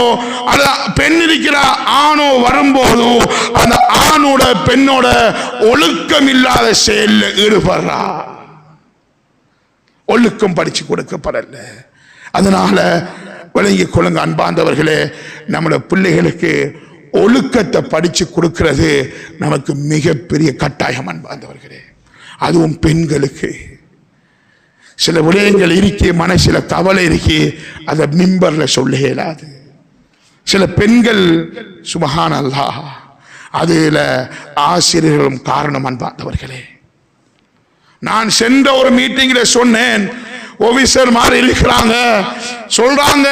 பெண் இருக்கிற ஆணோ வரும்போது அந்த ஆணோட பெண்ணோட ஒழுக்கம் இல்லாத செயல்ல ஈடுபடுறா. ஒழுக்கம் படிச்சு கொடுக்கப்படல. அதனால விளங்கிக் கொள்ளுங்க அன்பார்ந்தவர்களே, நம்முடைய பிள்ளைகளுக்கு ஒழுக்கத்தை படிச்சு கொடுக்கிறது நமக்கு மிகப்பெரிய கட்டாயம். அன்பார்ந்தவர்களே, அதுவும் பெண்களுக்கு சில விடயங்கள் இருக்கே, மனசில கவலை இருக்கே, அதை மிம்பர்ல சொல்ல இயலாது. சில பெண்கள் சுப்ஹானல்லாஹ், அதுல ஆசிரியர்களும் காரணம். அன்பார்ந்தவர்களே, நான் சென்ற ஒரு மீட்டிங்ல சொன்னேன், ஆபீசர் மாதிரி இருக்கிறாங்க, சொல்றாங்க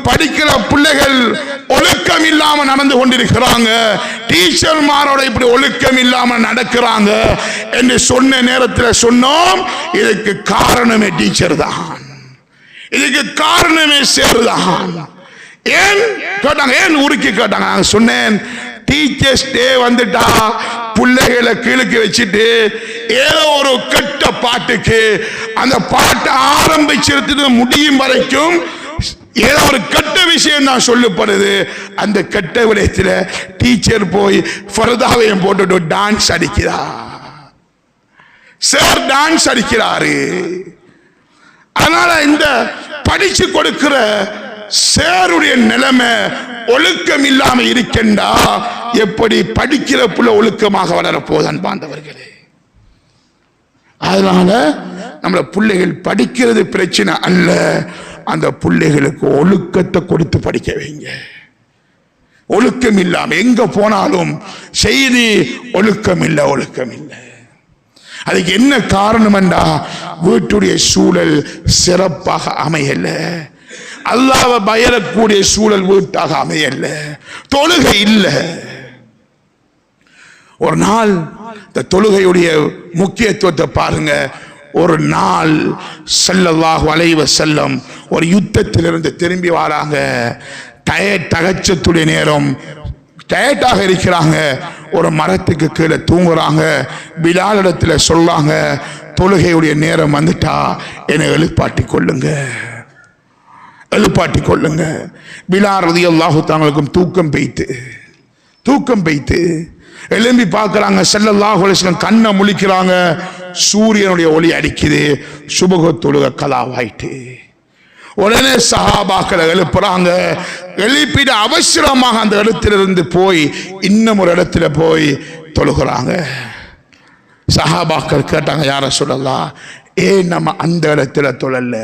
படிக்கிற பிள்ளைகள் ஒழுக்கம் இல்லாம நடந்து கொண்டிருக்கிறாங்க, டீச்சர் மாரோட இப்படி ஒழுக்கம் இல்லாம நடக்கிறாங்க என்று சொன்ன நேரத்தில் சொன்னோம், இதுக்கு காரணமே டீச்சர் தான், இதுக்கு காரணமே சேர் தான். ஏன் கேட்டாங்க, ஏன் உருக்கி கேட்டாங்க. நான் சொன்னேன், டீச்சர்ஸ் டே வந்துட்டா பிள்ளைகளை கீழுக்கு வச்சுட்டு ஏதோ ஒரு கெட்ட பாட்டுக்கு அந்த பாட்டை ஆரம்பிச்சிருந்து முடியும் வரைக்கும் ஏதோ ஒரு கெட்ட விஷயம் தான் சொல்லப்படுது. அந்த கெட்ட விடயத்தில் டீச்சர் போய் ஃபர்தாவையும் போட்டுட்டு டான்ஸ் அடிக்கிறா, சார் டான்ஸ் அடிக்கிறாரு. அதனால இந்த படிச்சு கொடுக்கிற சேருடைய நிலைமை ஒழுக்கம் இல்லாம இருக்கின்றா, எப்படி படிக்கிற புள்ள ஒழுக்கமாக வளரப்போது அன்பார்ந்தவர்களே. அதனால நம்மள பிள்ளைகள் படிக்கிறது பிரச்சனை அல்ல, அந்த பிள்ளைகளுக்கு ஒழுக்கத்தை கொடுத்து படிக்க வைங்க. ஒழுக்கம் இல்லாம எங்க போனாலும் செய்தி ஒழுக்கம் இல்லை, ஒழுக்கம் இல்லை. அதுக்கு என்ன காரணம் என்றா, வீட்டுடைய சூழல் சிறப்பாக அமையல, அல்லாஹ்வை பயரக்கூடிய சூழல் வீட்டாக அமையல, தொழுகை இல்லை. ஒரு நாள் இந்த தொழுகையுடைய முக்கியத்துவத்தை பாருங்க. ஒரு நாள் ஸல்லல்லாஹு அலைஹி வஸல்லம் ஒரு யுத்தத்திலிருந்து திரும்பி வராங்க, தகச்சத்துடைய நேரம், டயர்டாக இருக்கிறாங்க, ஒரு மரத்துக்கு கீழே தூங்குறாங்க. பிலால் இடத்துல சொல்றாங்க, தொழுகையுடைய நேரம் வந்துட்டா என்னை எழுப்பாட்டி கொள்ளுங்க, எழுப்பாட்டி கொள்ளுங்க. பிலால் ரலியல்லாஹு தஆலாவுக்கும் தூக்கம் பெய்த்து எழும்பி பார்க்கிறாங்க. ஸல்லல்லாஹு அலைஹி வஸல்லம் கண்ணை முழிக்கிறாங்க, சூரியனுடைய ஒளி அடிக்குது, சுபஹ் தொழுகை கலாவாயிட்டு. உடனே சஹாபாக்களை எழுப்புறாங்க, எழுப்பிட்டு அவசரமாக அந்த இடத்திலிருந்து போய் இன்னும் ஒரு இடத்துல போய் தொழுகிறாங்க. சஹாபாக்கள் கேட்டாங்க, யார சொல்லலாம், ஏன் நம்ம அந்த இடத்துல தொழல?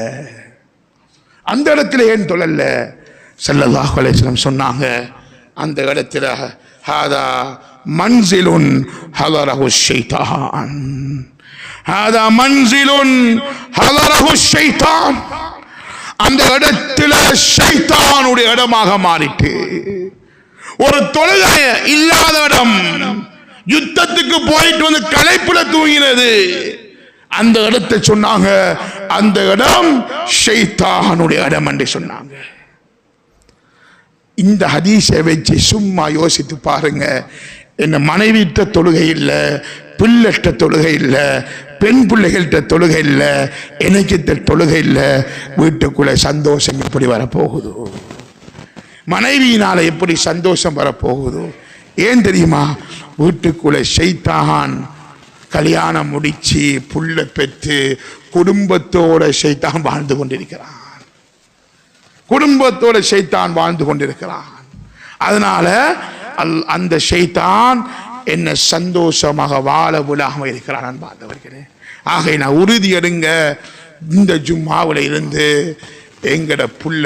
அந்த இடத்துல ஏன் தொழல? ஸல்லல்லாஹு அலைஹி வஸல்லம் சொன்னாங்க, அந்த இடத்துல ஹாதா மன்சிலுன் ஹலரஹு ஷைத்தான், ஹாதா மன்சிலுன் ஹலரஹு ஷைத்தான். அந்த இடத்துல ஷைத்தானுடைய இடமாக மாறிட்டு, ஒரு தொழுகை இல்லாத இடம், யுத்தத்துக்கு போயிட்டு வந்து களைப்புல தூங்கினது, அந்த இடத்தை சொன்னாங்க அந்த இடம் ஷைத்தானுடைய இடம் என்று சொன்னாங்க. இந்த ஹதீஸை வச்சு சும்மா யோசித்து பாருங்க. என்ன மனைவிட்ட தொழுகை இல்லை, பிள்ளைட்ட தொழுகை இல்லை, பெண் பிள்ளைகள்கிட்ட தொழுகை இல்லை, எனக்கு தொழுகை இல்லை, வீட்டுக்குள்ள சந்தோஷம் எப்படி வரப்போகுது? மனைவியினால எப்படி சந்தோஷம் வரப்போகுது? ஏன் தெரியுமா? வீட்டுக்குள்ள ஷைத்தான் கல்யாணம் முடிச்சு புள்ள பெற்று குடும்பத்தோட ஷைத்தான் வாழ்ந்து கொண்டிருக்கிறான். குடும்பத்தோட ஷைத்தான் வாழ்ந்து கொண்டிருக்கிறான். அதனால அந்த ஷைத்தான் என்ன சந்தோஷமாக வாழ விடாம இருக்கிறான் அன்பார்ந்தவர்களே. ஆகை நான் உறுதி எடுங்க, இந்த ஜும்மாவில் இருந்து எங்கட புள்ள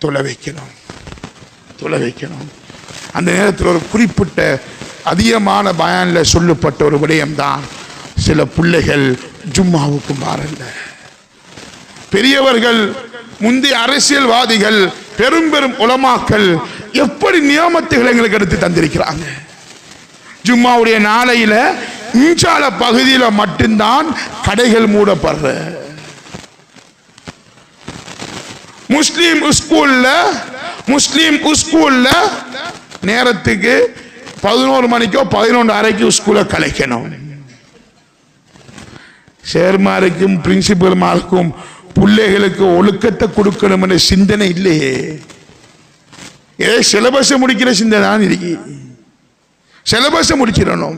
தொலை வைக்கணும், தொலை வைக்கணும். அந்த நேரத்தில் ஒரு குறிப்பிட்ட அதிகமான பயானில் சொல்லப்பட்ட ஒரு விடயம்தான், சில பிள்ளைகள் ஜும்மாவுக்கு மாறல. பெரியவர்கள், முந்தைய அரசியல்வாதிகள், பெரும் பெரும் உலமாக்கள் எப்படி நியமத்துகளை எங்களுக்கு எடுத்து தந்திருக்கிறாங்க. ஜும்மாவுடைய நாளையில இன்சால பகுதியில் மட்டும்தான் கடைகள் மூடப்படுற. முஸ்லீம் ஸ்கூல்ல நேரத்துக்கு 11 மணிக்கோ 11:30 ஸ்கூலை கலைக்கணும். சேர்மாருக்கும் பிரின்சிபல்மாருக்கும் பிள்ளைகளுக்கு ஒழுக்கத்தை கொடுக்கணும் என்ற சிந்தனை இல்லையே. ஏதோ சிலபஸை முடிக்கிற சிந்தனை தான் இருக்கு. சிலபஸை முடிச்சிடணும்.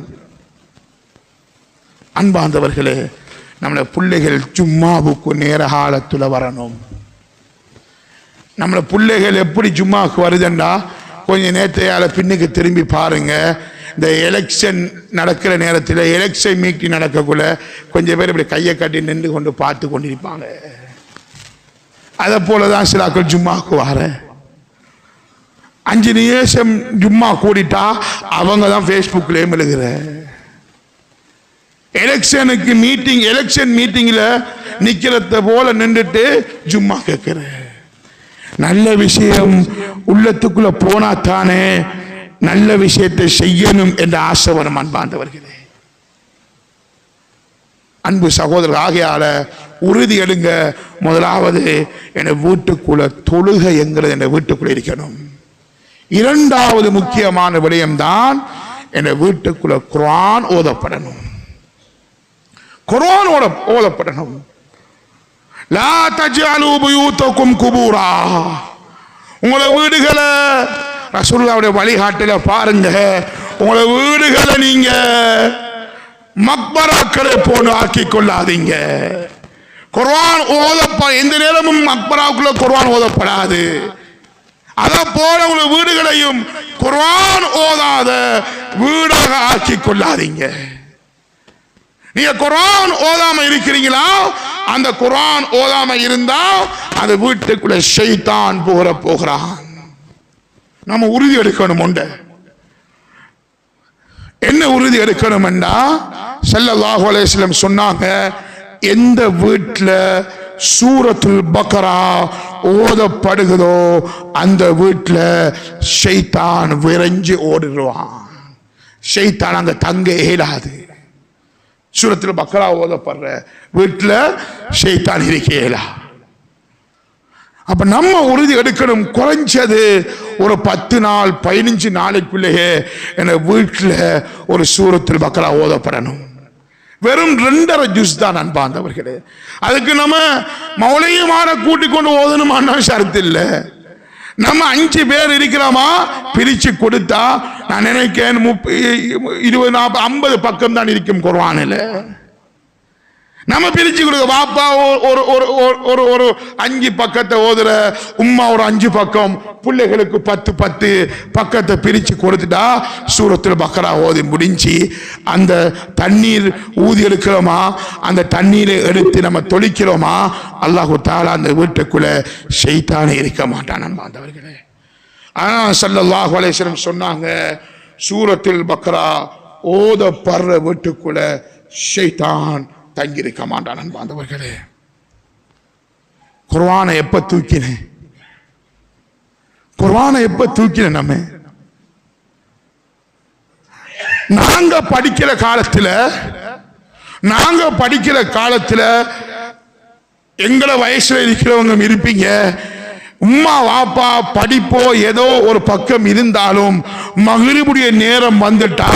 அன்பார்ந்தவர்களே, நம்மள பிள்ளைகள் ஜும்மாவுக்கு நேர காலத்தில் வரணும். நம்மள பிள்ளைகள் எப்படி ஜும்மாவுக்கு வருதுண்டா, கொஞ்சம் நேரத்தையால பின்னுக்கு திரும்பி பாருங்க. இந்த எலெக்ஷன் நடக்கிற நேரத்தில், எலெக்ஷன் மீட்டிங் நடக்கக்குள்ள கொஞ்சம் பேர் இப்படி கையை கட்டி நின்று கொண்டு பார்த்து கொண்டிருப்பாங்க. அதை போலதான் சிலாக்கள் ஜும்மாவுக்கு வர 5 நிமிஷம் ஜும்மா கூடிட்டா அவங்க தான் ஃபேஸ்புக்லேயும் எழுதுகிற. எலெக்ஷன் மீட்டிங்ல நிக்கிறத போல நின்றுட்டு ஜும்மா கேட்கிற. நல்ல விஷயம் உள்ளத்துக்குள்ள போனா தானே நல்ல விஷயத்தை செய்யணும் என்ற ஆசை வரும். அன்பார்ந்தவர்களே, அன்பு சகோதரர், ஆகையால உறுதி எடுங்க. முதலாவது என் வீட்டுக்குள்ள தொழுகை என்கிறது என் வீட்டுக்குள்ள இருக்கணும். இரண்டாவது முக்கியமான விடயம்தான் என் வீட்டுக்குள்ள குர்ஆன் ஓதப்படணும். குர்ஆன் ஓதப்படணும். லா தஜ்அலூ புயூத்தக்கும் குபூரா. உங்களை வீடுகளை ரசூலுல்லாஹ்வுடைய வழிகாட்டல பாருங்க. உங்களை வீடுகளை நீங்க மக்பராக்களை போன்று ஆக்கி கொள்ளாதீங்க. குர்ஆன் எந்த நேரமும் மக்பராவுக்குள்ள குர்ஆன் ஓதப்படாது. அதை போல உங்களை வீடுகளையும் குர்ஆன் ஓதாத வீடாக ஆக்கி கொள்ளாதீங்க. நீங்க குர்ஆன் ஓதாம இருக்கிறீங்களா? அந்த குர்ஆன் ஓதாம இருந்தா அந்த வீட்டுக்குள்ள ஷைத்தான் போகிறான். நம்ம உறுதி எடுக்கணும். உண்டு என்ன உறுதி எடுக்கணும் என்றா, ஸல்லல்லாஹு அலைஹி வஸல்லம் சொன்னாங்க, எந்த வீட்டில் சூரத்துல் பக்ரா ஓதப்படுகிறதோ அந்த வீட்டில் ஷைத்தான் விரைஞ்சு ஓடிடுவான். ஷைத்தான் அங்க தங்க இயலாது. சூரத்துல் பக்ரா ஓதப்படுற வீட்டில் ஷைத்தான் இருக்க இயலா. அப்ப நம்ம உறுதி எடுக்கணும். குறைஞ்சது ஒரு 10 நாள் 15 நாளைக்குள்ளேயே என் வீட்டில் ஒரு சூரத்துல் பக்ரா ஓதப்படணும். வெறும் 2.5 ஜுஸ் தான் அன்பார்ந்தவர்களே. அதுக்கு நம்ம மௌலையுமான கூட்டிக் கொண்டு ஓதணுமான்னா ஷரத்து இல்லை. நம்ம 5 பேர் இருக்கிறோமா பிரிச்சு கொடுத்தா நான் நினைக்கிறேன் 20, 40, 50 பக்கம் தான் இருக்கும் குர்ஆனில். நம்ம பிரிச்சு கொடுக்க பாப்பா ஒரு ஒரு ஒரு ஒரு 5 பக்கத்தை ஓதுற, உம்மா ஒரு 5 பக்கம், பிள்ளைகளுக்கு 10 பக்கத்தை பிரிச்சு கொடுத்துட்டா சூரத்துல் பக்ரா ஓதி முடிஞ்சு அந்த தண்ணீர் ஊதி எடுக்கிறோமா, அந்த தண்ணீரை எடுத்து நம்ம தொளிக்கிறோமா, அல்லாஹு தஆலா அந்த வீட்டுக்குள்ள ஷைத்தானே இருக்க மாட்டான். அன்பார்ந்தவர்களே, ஆனால் ஸல்லல்லாஹு அலைஹி வஸல்லம் சொன்னாங்க, சூரத்துல் பக்ரா ஓதப்படுற வீட்டுக்குள்ள ஷைத்தான் தங்கியிருக்க மாட்டான். அன்பார்ந்தவர்களே, குர்ஆனை எப்ப தூக்கினேன், குர்ஆனை எப்ப தூக்கினேன்? நாங்க படிக்கிற காலத்துல எங்களை வயசுல இருக்கிறவங்க இருப்பீங்க, உம்மா வாப்பா படிப்போ ஏதோ ஒரு பக்கம் இருந்தாலும் மக்ரிபுடைய நேரம் வந்துட்டா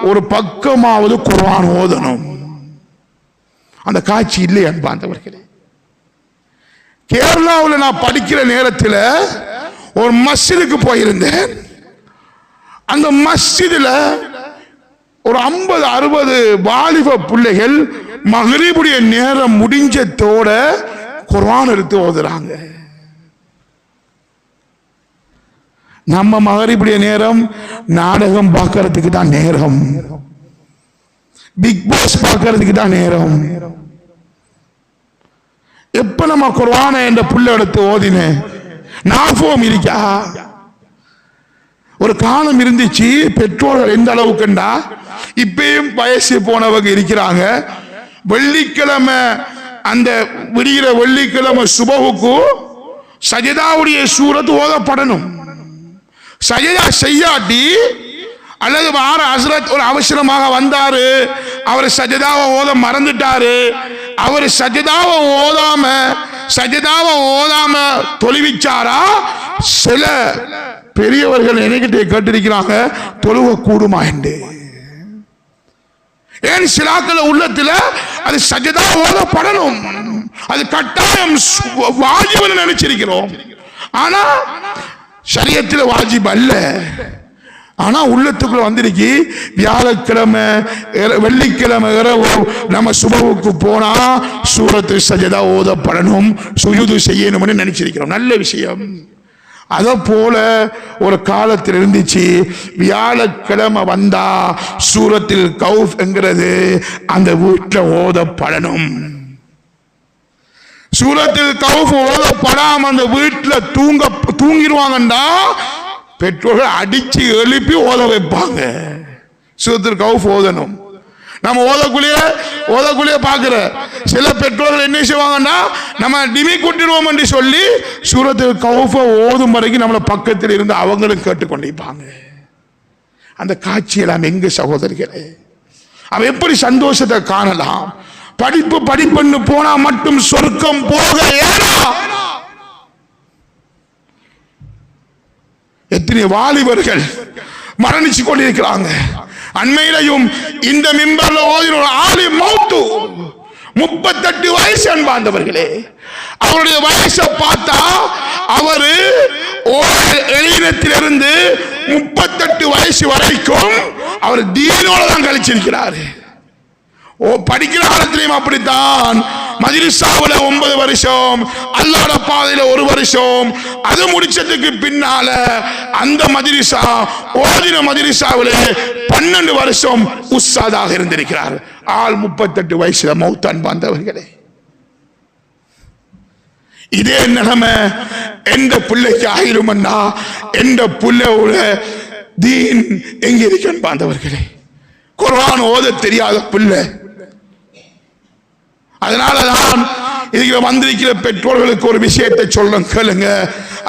ஒரு பக்கமாவது குர்ஆன் ஓதணும். அந்த காட்சி இல்லை அன்பார்ந்தவர்களே. கேரளாவில் நான் படிக்கிற நேரத்தில் ஒரு மஸ்ஜிதுக்கு போயிருந்தேன். அந்த மஸ்ஜிதுல ஒரு 50-60 வாலிப பிள்ளைகள் மக்ரிபுடைய நேரம் முடிஞ்சதோட குர்ஆன் எடுத்து ஓதுறாங்க. நம்ம மக்ரிபுடைய நேரம் நாடகம் பார்க்கறதுக்கு தான் நேரம், பிக் பாஸ் பார்க்கறதுக்கு தான் நேரம். எப்ப நம்ம குர்ஆனை என்ற புள்ள எடுத்து ஓதினேன், ஞாபகம் இருக்கா? ஒரு காலம் இருந்துச்சு, பெற்றோர்கள் எந்த அளவுக்குண்டா இப்பயும் வயசு போனவங்க இருக்கிறாங்க, வெள்ளிக்கிழமை அந்த விடிகிற வெள்ளிக்கிழமை சுபஹுக்கு சஜதாவுடைய சூரத் ஓதப்படணும். சஜதா செய்யாட்டி அல்லது வார ஹஸ்ரத் ஒரு அவசரமாக வந்தாரு, அவர் சஜதாவை ஓத மறந்துட்டாரு, அவர் சஜதாவை ஓதாம தொழுவிச்சாரா, சில பெரியவர்கள் என்கிட்ட கேட்டிருக்கிறாங்க, தொழுவ கூடுமா என்று. ஏன் சிலாக்கள் உள்ளத்துல அது சஜதா ஓதப்படணும், அது கட்டாயம் வாஜிப்னு நினைச்சிருக்கிறோம். ஆனா ஷரியத்தில் வாஜிப் அல்ல. ஆனா உள்ளத்துக்குள்ள வந்திருக்கு, வியாழக்கிழமை வெள்ளிக்கிழமை இரவு நம்ம சுபவுக்கு போனா சூரத்து சஜதா ஓதப்படணும், சுஜூது செய்யணும்னு நினைச்சிருக்கிறோம். நல்ல விஷயம். அத போல ஒரு காலத்தில் இருந்துச்சு, வியாழக்கிழமை வந்தா சூரத்தில் கௌஃப் என்கிறது அந்த வீட்டில் ஓதப்படணும். சூரத்தில் கௌஃப் ஓதப்படாம அந்த வீட்டில் தூங்கிடுவாங்கண்டா பெற்றோர்கள் அடிச்சு எழுப்பி ஓத வைப்பாங்க. சூரத்துல் கௌஃப் ஓதணும். நம்ம ஓதக்குள்ளே பார்க்கிற சில பெற்றோர்கள் என்ன செய்வாங்கன்னா, நம்ம டிமி கூட்டிடுவோம் என்று சொல்லி சூரத்துல் கௌஃப் ஓதும் வரைக்கும் நம்மளை பக்கத்தில் இருந்து அவங்களும் கேட்டுக்கொண்டிருப்பாங்க. அந்த காட்சியெல்லாம் எங்க சகோதரிகளே? அவ எப்படி சந்தோஷத்தை காணலாம்? படிப்புன்னு போனா மட்டும் சொர்க்கம் போக ஏறா? எத்தனை வாலிபர்கள் மரணிச்சு கொண்டிருக்கிறாங்க. அண்மையிலையும் இந்த மிம்பர்ல ஓதின ஆலி மௌத்து 38 வயசு. அன்பார்ந்தவர்களே, அவருடைய வயசை பார்த்தா அவரு இளைஞத்திலிருந்து 38 வயசு வரைக்கும் அவர் தீனோட தான் கழிச்சிருக்கிறார். படிக்கிற காலத்திலையும் அப்படித்தான். மஜ்லிஸாவுல 9 வருஷம், அல்லாஹ்வுடைய பாதையில 1 வருஷம், அது முடிச்சதுக்கு பின்னால அந்த மஜ்லிஸா ஓதின மஜ்லிஸாவுல 12 வருஷம் உஸ்தாதாக இருந்திருக்கிறார். ஆள் 38 வயசுல மௌத். அன்பார்ந்தவர்களே, இதே நிலைமை எந்த பிள்ளைக்கு ஆயிருமன்னா எந்த பிள்ளையோட தீன் எங்க இருக்கு? அன்பார்ந்தவர்களே, குர்ஆன் ஓத தெரியாத பிள்ளை. அதனாலதான் இதுக்கு வந்திருக்கிற பெற்றோர்களுக்கு ஒரு விஷயத்தை சொல்லும், கேளுங்க.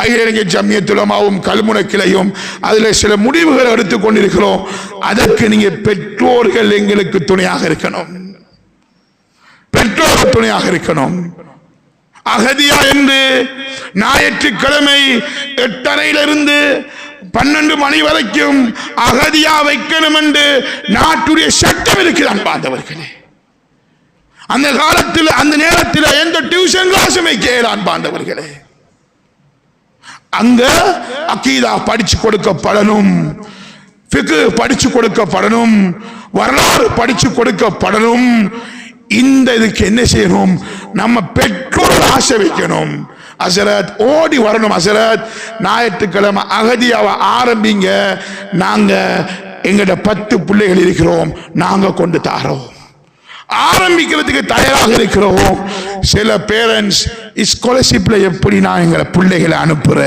அகில இலங்கை ஜம்மியத்துல் உலமாவும் கல்முனை கிளையும் அதுல சில முடிவுகளை எடுத்துக் கொண்டிருக்கிறோம். அதற்கு நீங்க பெற்றோர்கள் எங்களுக்கு துணையாக இருக்கணும், பெற்றோர்கள் துணையாக இருக்கணும். அகதியா என்று ஞாயிற்றுக்கிழமை 8:30 12 மணி வரைக்கும் அகதியா வைக்கணும் என்று நாட்டுடைய சட்டம் இருக்கிறான். பார்த்தவர்களே, அந்த காலத்தில் அந்த நேரத்தில் எந்த டியூஷன் கிளாஸும் வைக்கிறான். பார்த்தவர்களே, அங்க அகீதா படிச்சு கொடுக்கப்படணும், ஃபிக்ஹ் படிச்சு கொடுக்கப்படணும், வரலாறு படிச்சு கொடுக்கப்படணும். இந்த இதுக்கு என்ன செய்யணும்? நம்ம பெற்றோர் ஆசை வைக்கணும். ஹசரத் ஓடி வரணும். ஹசரத் ஞாயிற்றுக்கிழமை அகதியாவை ஆரம்பிங்க, நாங்க எங்கட 10 பிள்ளைகள் இருக்கிறோம், நாங்க கொண்டு தாரோம், ஆரம்பிக்கிறதுக்கு தயாராக இருக்கிறோம். சில பேரண்ட்ஸ் ஸ்காலர்ஷிப்ல எப்படி நான் எங்களை பிள்ளைகளை அனுப்புற,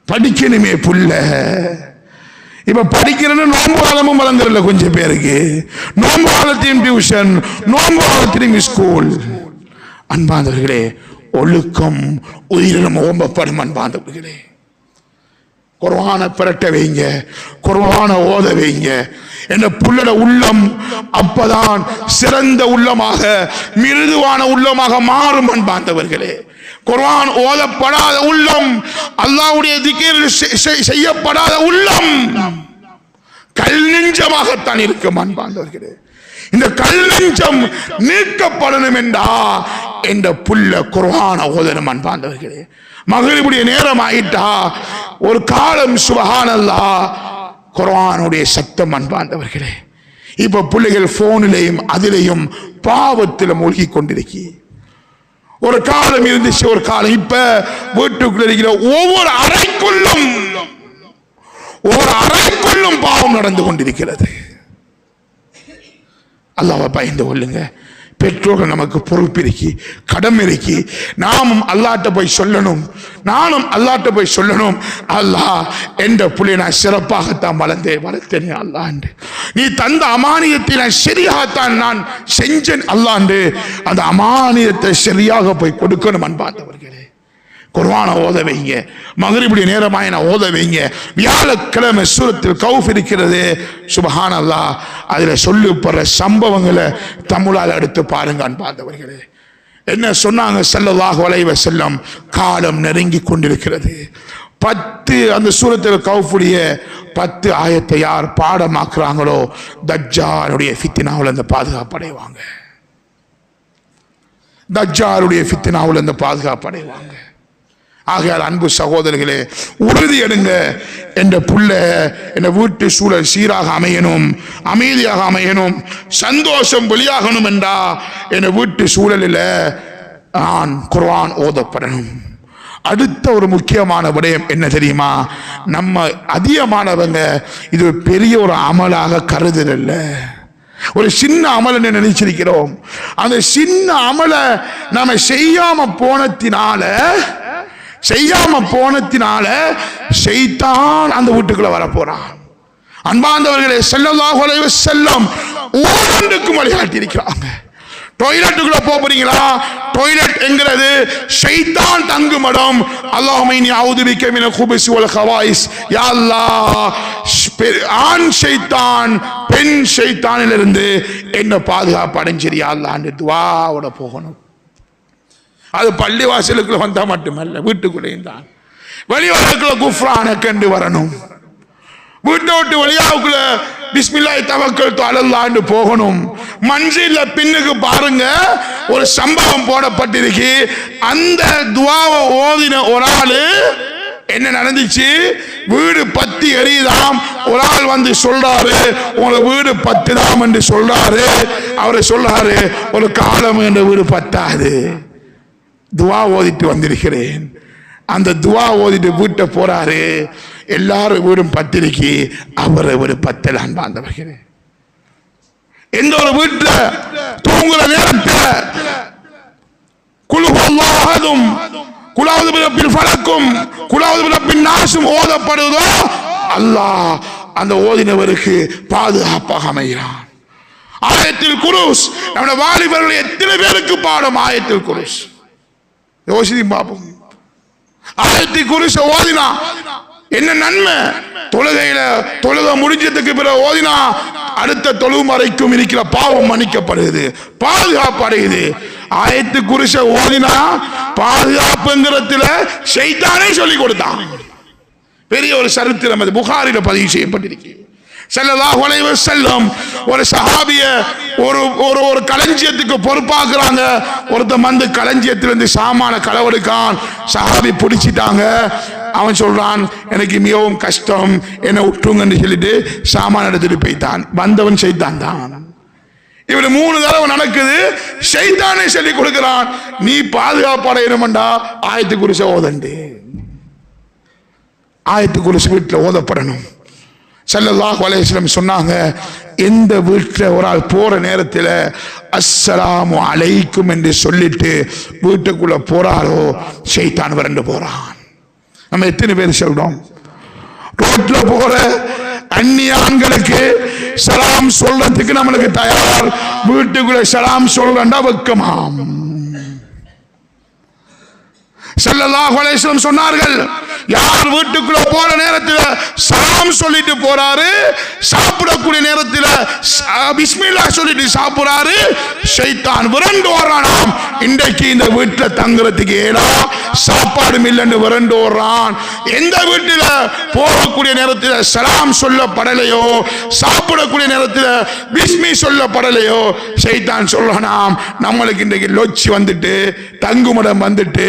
படிக்கணுமே புள்ள, இப்ப படிக்கிறது நோன்பு காலமும் வளர்ந்துடல. கொஞ்சம் பேருக்கு நோன்பு காலத்தையும் டியூஷன், நோன்பு காலத்திலும் ஸ்கூல். அன்பாந்தவர்களே, ஒழுக்கம் உயிரினம் ஓம்பப்படும். அன்பாந்தவர்களே, குர்ஆனை பிரட்ட வைங்க, குர்ஆனை ஓத வைங்க. என்ற புள்ளட உள்ளம் அப்பதான் சிறந்த உள்ளமாக, மிருதுவான உள்ளமாக மாறும். அன்பாந்தவர்களே, குர்ஆன் ஓதப்படாத உள்ளம், அல்லாஹ்வுடைய திக்ர் செய்யப்படாத உள்ளம் கல் நெஞ்சமாகத்தான் இருக்கும். அன்பாந்தவர்களே, இந்த கல் நெஞ்சம் நீக்கப்படணும் என்றா என்ற புள்ள குர்ஆனை ஓதணும். அன்பாந்தவர்களே, மக்ரிபுடைய நேரம் ஆயிட்டா ஒரு காலம் சுப்ஹானல்லாஹ் குர்ஆனுடைய சத்தம். அன்பாந்தவர்களே, இப்ப பிள்ளைகள் போனிலையும் அதிலையும் பாவத்தில் மூழ்கி கொண்டிருக்கி. ஒரு காலம் இருந்துச்சு, ஒரு காலம். இப்ப வீட்டுக்குள்ள இருக்கிற ஒவ்வொரு அறைக்குள்ளும் பாவம் நடந்து கொண்டிருக்கிறது. அல்லாஹ்வை பயந்து கொள்ளுங்க. பெற்றோர்கள் நமக்கு பொறுப்பு இருக்கி, கடமை இருக்கி. நாமும் அல்லாஹ்ட்ட போய் சொல்லணும், நானும் அல்லாஹ்ட்ட போய் சொல்லணும், அல்லாஹ் என்ற புள்ளையை நான் சிறப்பாகத்தான் வளர்த்தேன் அல்லாஹ், நீ தந்த அமானியத்தை நான் சரியாகத்தான் நான் செஞ்சேன் அல்லாஹ், அந்த அமானியத்தை சரியாக போய் கொடுக்கணும். அன்பார்ந்தவர்களே, குர்ஆனை ஓத வைங்க, மக்ரிபுடைய நேரமாய் நான் ஓத வைங்க. வியாழக்கிழமை சூரத்துல் கௌஃப் இருக்கிறது, சுப்ஹானல்லாஹ், அதில் சொல்லப்படுற சம்பவங்களை தமிழால் எடுத்து பாருங்க. அன்பார்ந்தவர்களே, என்ன சொன்னாங்க ஸல்லல்லாஹு அலைஹி வஸல்லம்? காலம் நெருங்கி கொண்டிருக்கிறது. 10 அந்த சூரத்துல் கௌஃபுடைய 10 ஆயத்தை யார் பாடமாக்குறாங்களோ தஜ்ஜாலுடைய ஃபித்னாவுல அந்த பாதுகாப்படைவாங்க. தஜ்ஜாலுடைய ஃபித்னாவுல அந்த பாதுகாப்படைவாங்க. ஆகையால் அன்பு சகோதரர்களே, உறுதி எடுங்க. என்ற புள்ள என்ற வீட்டு சூழல் சீராக அமையணும், அமைதியாக அமையணும், சந்தோஷம் வெளியாகணும் என்றா என்ற வீட்டு சூழலில் நான் குர்ஆன் ஓதப்படணும். அடுத்த ஒரு முக்கியமான விடயம் என்ன தெரியுமா? நம்ம அதிகமானவங்க இது பெரிய ஒரு அமலாக கருதுறல்ல, ஒரு சின்ன அமலை நினைச்சிருக்கிறோம். அந்த சின்ன அமலை நம்ம செய்யாம போனத்தினால ஷைத்தான் அந்த வீட்டுக்குள்ள வர போறான். அன்பார்ந்தவர்களே, ஸல்லல்லாஹு அலைஹி வஸல்லம் ஓரண்டுக்கு வழிகாட்டி இருக்கிறாங்க. டாய்லெட்டுக்குள்ள போறீங்களா? டாய்லெட் என்கிறது ஷைத்தான் தங்கும் இடம். அல்லாஹும்ம இன்னி அஊது பிக மினல் குபுஸி வல் கவாயிஸ். யா அல்லாஹ், ஆண் ஷைத்தான் பெண் ஷைத்தானிலிருந்து என்ன பாதுகாப்பு அடைஞ்சிரியா அல்லாஹ்னு துஆவோட போகணும். அது பள்ளி வாசலுக்குள்ள வந்தா மட்டுமல்ல, வீட்டுக்குள்ளேயும் தான். வெளிவாசலுக்குள்ள குஃப்ரான கண்டு வரணும். வீட்டை விட்டு வெளியாவுக்குள்ள பிஸ்மில்லாஹி தவக்கல்து அலல்லாஹ்னு போகணும். மன்சில்ல பின்னுக்கு பாருங்க, ஒரு சம்பவம் போடப்பட்டிருக்கு. அந்த துஆவை ஓதின ஒரு ஆளு என்ன நடந்துச்சு? வீடு பத்தி எரியுதாம். ஒரு ஆள் வந்து சொல்றாரு, உங்க வீடு 10 தாம் என்று சொல்றாரு. அவரை சொல்றாரு, ஒரு காலம் என்ற வீடு 10ஆது. துவா ஓதிட்டு வந்திருக்கிறேன். அந்த துவா ஓதிட்டு வீட்டை போறாரு. எல்லாரும் வீடும் 10 இருக்கு, அவரை வீடு 10. அன்பார்ந்தவர்களே, எந்த ஒரு வீட்டுல தூங்குற நேரத்தில் குல் ஹுவல்லாஹு அஹதும், குல் அஊது பிறப்பில் ஃபலக்கும், குல் அஊது பிறப்பின் நாஸும் ஓதப்படுதோ அல்லாஹ் அந்த ஓதினவருக்கு பாதுகாப்பாக அமைகிறான். ஆயத்துல் குர்ஸி நம்முடைய வாலிபர்கள் எத்தனை பேருக்கு பாடம்? ஆயத்துல் குர்ஸி யோசிச்சு பார்ப்போம். ஆயத்துல் குர்ஸி ஓதினா என்ன நன்மை? தொழுகை முடிஞ்சதுக்கு பிறகு ஓதினா அடுத்த தொழும் வரைக்கும் இருக்கிற பாவம் மன்னிக்கப்படுகிறது, பாதுகாப்பு அடையுது. ஆயத்துல் குர்ஸி ஓதினா பாதுகாப்புங்கிறதுல ஷைத்தானே சொல்லி கொடுத்தான். பெரிய ஒரு சரித்திரம், அது புகாரில பதிவு செய்யப்பட்டிருக்கு. ஸல்லல்லாஹு அலைஹி வஸல்லம் ஒரு சஹாபிய ஒரு களஞ்சியத்துக்கு பொறுப்பாக்குறாங்க. ஒருத்தன் வந்து களஞ்சியத்திலிருந்து சாமான களவெடுக்கான். சஹாபி பிடிச்சிட்டாங்க. அவன் சொல்றான், எனக்கு மிகவும் கஷ்டம், என்னை விட்டுருங்கன்னு சொல்லிட்டு சாமான எடுத்துட்டு போய்த்தான். வந்தவன் ஷைத்தான் தான். இவரு 3 தடவை நடக்குது. ஷைத்தானே சொல்லி கொடுக்கிறான், நீ பாதுகாப்படையணும்டா ஆயத்து குர்சி ஓதண்டு. ஆயத்து குர்சி வீட்டில் ஓதப்படணும். ஸல்லல்லாஹு அலைஹி வஸல்லம் சொன்னாங்க, எந்த வீட்டில் ஒரு ஆள் போற நேரத்தில் அஸ்ஸலாமு அலைக்கும் என்று சொல்லிட்டு வீட்டுக்குள்ள போறாரோ ஷைத்தான் விரண்டு போறான். நம்ம எத்தனை பேர் சொல்றோம்? ரோட்ல போற அந்நிய ஆண்களுக்கு சலாம் சொல்றதுக்கு நம்மளுக்கு தயார், வீட்டுக்குள்ள சலாம் சொல்றா வெக்கமாம். ஸல்லல்லாஹு அலைஹி வஸல்லம் சொன்னார்கள், யார் வீட்டுக்குள்ள போற நேரத்தில் சலாம் சொல்லிட்டு போறாரு, சாப்பிடக்கூடிய நேரத்தில் பிஸ்மில்லாஹ் சொல்லிட்டு சாப்பிடுறாரு, ஷைத்தான் விரண்டு ஓடுறானாம். இன்றைக்கு இந்த வீட்டில் தங்குறதுக்கு ஏலா, சாப்பாடு இல்லைன்னு விரண்டு ஓடுறான். எந்த வீட்டில் போகக்கூடிய நேரத்தில் சலாம் சொல்லப்படலையோ, சாப்பிடக்கூடிய நேரத்தில் பிஸ்மி சொல்லப்படலையோ, ஷைத்தான் சொல்றானாம், நம்மளுக்கு இன்றைக்கு லொச்சி வந்துட்டு தங்குமிடம் வந்துட்டு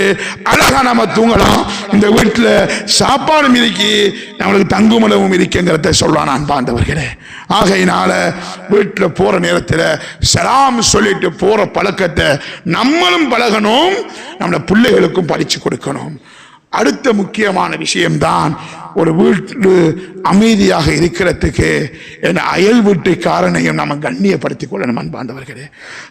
அழகா நம்ம தூங்கலாம், இந்த வீட்டில் சாப்பாடும் இருக்கு, நம்மளுக்கு தங்குமிடமும் இருக்குங்கிறத சொல்லலாம். நான் பாண்டவர்களே, ஆகையினால வீட்டில் போற நேரத்தில் சலாம் சொல்லிட்டு போற பழக்கத்தை நம்மளும் பழகணும், நம்மளோட பிள்ளைகளுக்கும் படிச்சு கொடுக்கணும். அடுத்த முக்கியமான விஷயம்தான், ஒரு வீட்டு அமைதியாக இருக்கிறதுக்கு அயல் வீட்டுக்காரனையும் நம்ம கண்ணியப்படுத்திக் கொள்ளணும். அன்பார்ந்தவர்களே,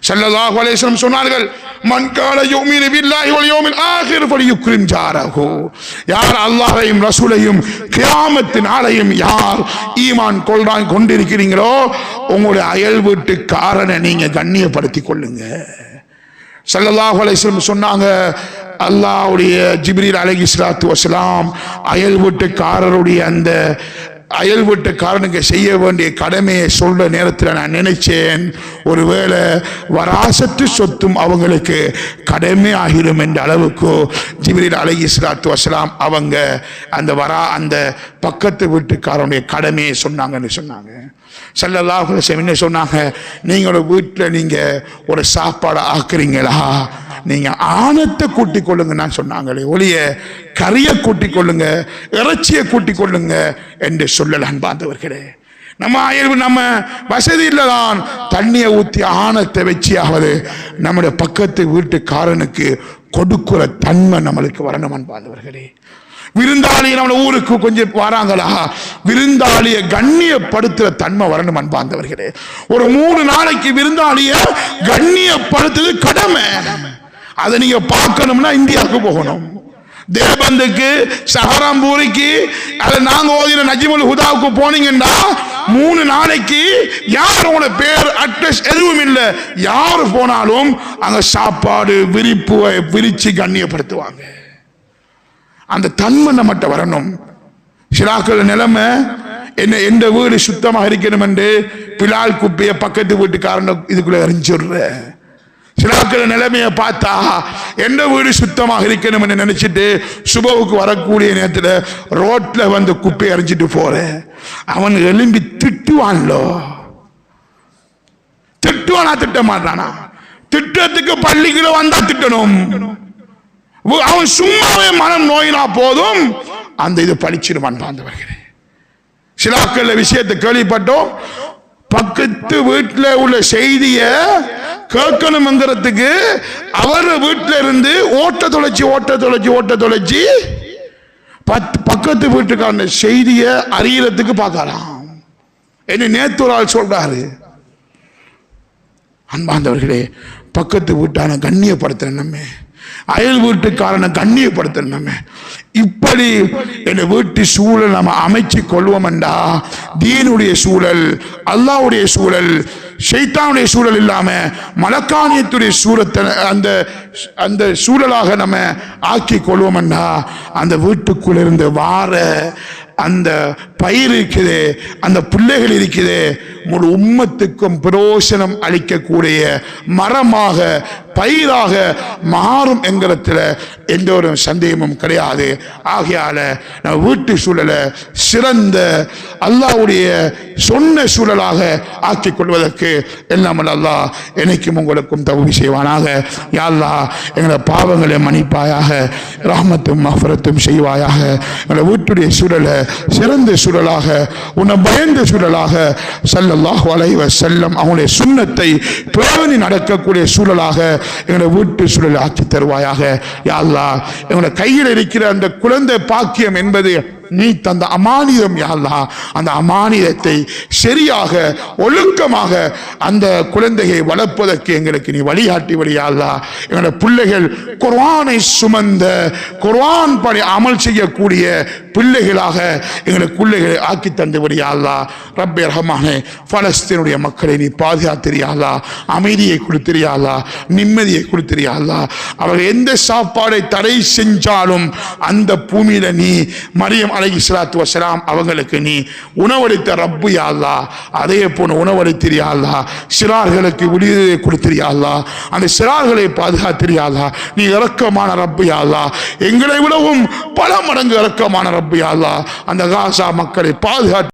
ஸல்லல்லாஹு அலைஹி வஸல்லம் சொன்னார்கள், மன் கான யுமினு பில்லாஹி வல் யௌமில் ஆகிர் ஃபல்யுக்ரிம் ஜாரஹு. யார் அல்லாஹ்வையும் ரசூலையும் கியாமத் நாளையும் யார் ஈமான் கொண்டிருக்கிறீங்களோ, உங்களுடைய அயல் வீட்டுக்காரனை நீங்க கண்ணியப்படுத்திக் கொள்ளுங்க. ஸல்லல்லாஹு அலைஹி வஸல்லம் சொன்னாங்க, அல்லாஹ்வுடைய ஜிப்ரீல் அலைஹிஸ்ஸலாத்து வஸலாம் அயல் வீட்டுக்காரருடைய அந்த அயல் வீட்டுக்காரனுக்கு செய்ய வேண்டிய கடமையை சொல்ற நேரத்தில் நான் நினைச்சேன், ஒருவேளை வராசத்து சொத்தும் அவங்களுக்கு கடமை ஆகிடும் என்ற அளவுக்கு ஜிப்ரீல் அலைஹிஸ்ஸலாத்து வஸலாம் அவங்க அந்த பக்கத்து வீட்டுக்காரனுடைய கடமையை சொன்னாங்கன்னு சொன்னாங்க. ஸல்லல்லாஹு அலைஹி வஸல்லம் என்ன சொன்னாங்க, நீங்களோட வீட்டில் நீங்க ஒரு சாப்பாடு ஆக்குறீங்களா, நீங்க ஆணத்தை கூட்டிக் கொள்ளுங்க நான் சொன்னாங்களே ஒளிய கறியை கூட்டிக் கொள்ளுங்க, இறைச்சியை கூட்டிக் கொள்ளுங்க என்று சொல்லலாம். பார்த்தவர்களே, நம்ம வசதி இல்லதான், தண்ணியை ஊற்றி ஆணத்தை வச்சியாவது நம்முடைய பக்கத்து வீட்டுக்காரனுக்கு கொடுக்கிற தன்மை நம்மளுக்கு வரணும். பார்த்தவர்களே, விருந்தாளி நம்ம ஊருக்கு கொஞ்சம் வராங்களா, விருந்தாளியை கண்ணியப்படுத்துற தன்மை வரணும். அன்பார்ந்தவர்களே, ஒரு 3 நாளைக்கு விருந்தாளியை கண்ணியப்படுத்துறது கடமை. அதை நீங்க பார்க்கணும்னா இந்தியாவுக்கு போகணும், தேவபந்துக்கு, சஹராம்பூரிக்கு, அதை நாங்க ஓதின நஜ்முல் ஹுதாவுக்கு போனீங்கன்னா 3 நாளைக்கு யார் உங்களோட பேர் அட்ரஸ் எதுவும் இல்லை, யாரு போனாலும் அங்க சாப்பாடு விரிச்சு கண்ணியப்படுத்துவாங்க. அந்த தன்மை நம்மகிட்ட வரணும். சிலாக்கள் நிலைமை என்ன, எந்த வீடு சுத்தமாக இருக்கணும் என்று பிலால் குப்பையை பக்கத்து வீட்டுக்காரன் இதுக்குள்ள எறிஞ்சுடுற. சிலாக்கள் நிலைமையை பார்த்தா எந்த வீடு சுத்தமாக இருக்கணும் என்று நினைச்சிட்டு சுபவுக்கு வரக்கூடிய நேரத்தில் ரோட்ல வந்து குப்பை எறிஞ்சிட்டு போற, அவன் எழும்பி திட்டுவான்லோ. திட்டுவானா திட்ட மாட்டானா? திட்டத்துக்கு பள்ளிக்குள்ள வந்தா திட்டணும். அவன் சும்மாவே மனம் நோயினா போதும் அந்த இது பழிச்சிருவான். பாந்தவர்களே, சிலாக்கள் விஷயத்தை கேள்விப்பட்டோம், பக்கத்து வீட்டில் உள்ள செய்திய கேட்கணும்ங்கிறதுக்கு அவர் வீட்டில் இருந்து ஓட்ட தொலைச்சி பக்கத்து வீட்டுக்கான செய்திய அறியறதுக்கு பார்க்கலாம். என்ன நேத்து ஒரு ஆள் சொல்றாரு. அன்பார்ந்தவர்களே, பக்கத்து வீட்டான கண்ணியப்படுத்துற நம்ம, அயல் வீட்டுக்காரனை கண்ணியப்படுத்தணும். நம்ம இப்படி என் வீட்டு சூழல் நம்ம அமைச்சு கொள்வோம்டா, தீனுடைய சூழல், அல்லாஹ்வுடைய சூழல், ஷைத்தானுடைய சூழல் இல்லாம மலக்கானியத்துடைய சூழத்தை அந்த சூழலாக நம்ம ஆக்கி கொள்வோம்டா, அந்த வீட்டுக்குள்ள இருந்து வார அந்த பயிர் இருக்குது, அந்த பிள்ளைகள் இருக்குது, முழு உம்மத்துக்கும் பிரயோசனம் அளிக்கக்கூடிய மரமாக பயிராக மாறும் என்கிறதுல எந்த ஒரு சந்தேகமும் கிடையாது. ஆகையால நம்ம வீட்டு சூழலை சிறந்த அல்லாஹ்வுடைய சொன்ன சூழலாக ஆக்கிக் கொள்வதற்கு எல்லாம் அல்லாஹ் எனக்கும் உங்களுக்கும் தௌஃபீக் செய்வானாக. யா அல்லாஹ், எங்களை பாவங்களை மன்னிப்பாயாக, ரஹ்மத்தும் மஃபிரத்தும் செய்வாயாக. எங்களை வீட்டுடைய சூழலை சிறந்த சூழலாக, உன்னை பயந்த சூழலாக ஸல்லல்லாஹு அலைஹி வஸல்லம் அவங்களுடைய சுன்னத்தை பேணி நடக்கக்கூடிய சூழலாக எங்களை வீட்டு சூழலை ஆக்கி தருவாயாக. யா அல்லாஹ், எங்களுடைய கையில் இருக்கிற அந்த குழந்தை பாக்கியம் என்பது நீ தந்த அமானிதம். யா அல்லாஹ், அந்த அமானிதத்தை சரியாக ஒழுக்கமாக அந்த குழந்தையை வளர்ப்பதற்கு எங்களுக்கு நீ வழிகாட்டி யா அல்லாஹ். எங்களுடைய பிள்ளைகள் குர்ஆனை சுமந்த, குர்ஆன் படி அமல் செய்யக்கூடிய பிள்ளைகளாக எங்களுக்கு பிள்ளைகளை ஆக்கி தந்து யா அல்லாஹ். ரப்பே ரஹ்மானே, பலஸ்தீனுடைய மக்களை நீ பாதுகாத்திரியா அல்லாஹ், அமைதியை கொடுத்திரியா அல்லாஹ், நிம்மதியை கொடுத்திரியா அல்லாஹ். அவர்கள் எந்த சாப்பாடை தடை செஞ்சாலும் அந்த பூமியில நீ மரியம் அலைஹிஸ்ஸலாத்து வஸலாம் அவங்களுக்கு நீ உணவளித்த ரப்பு யா அல்லாஹ். அதே போன உணவளித்திரியா அல்லாஹ். சிறார்களுக்கு விடுதலை கொடுத்திரியா அல்லாஹ். அந்த சிறார்களை பாதுகாத்திரியா அல்லாஹ். நீ இரக்கமான ரப்பு யா அல்லாஹ், எங்களை விடவும் பல மடங்கு இரக்கமான ரப்பு யா அல்லாஹ். அந்த காசா மக்களை பாதுகாத்து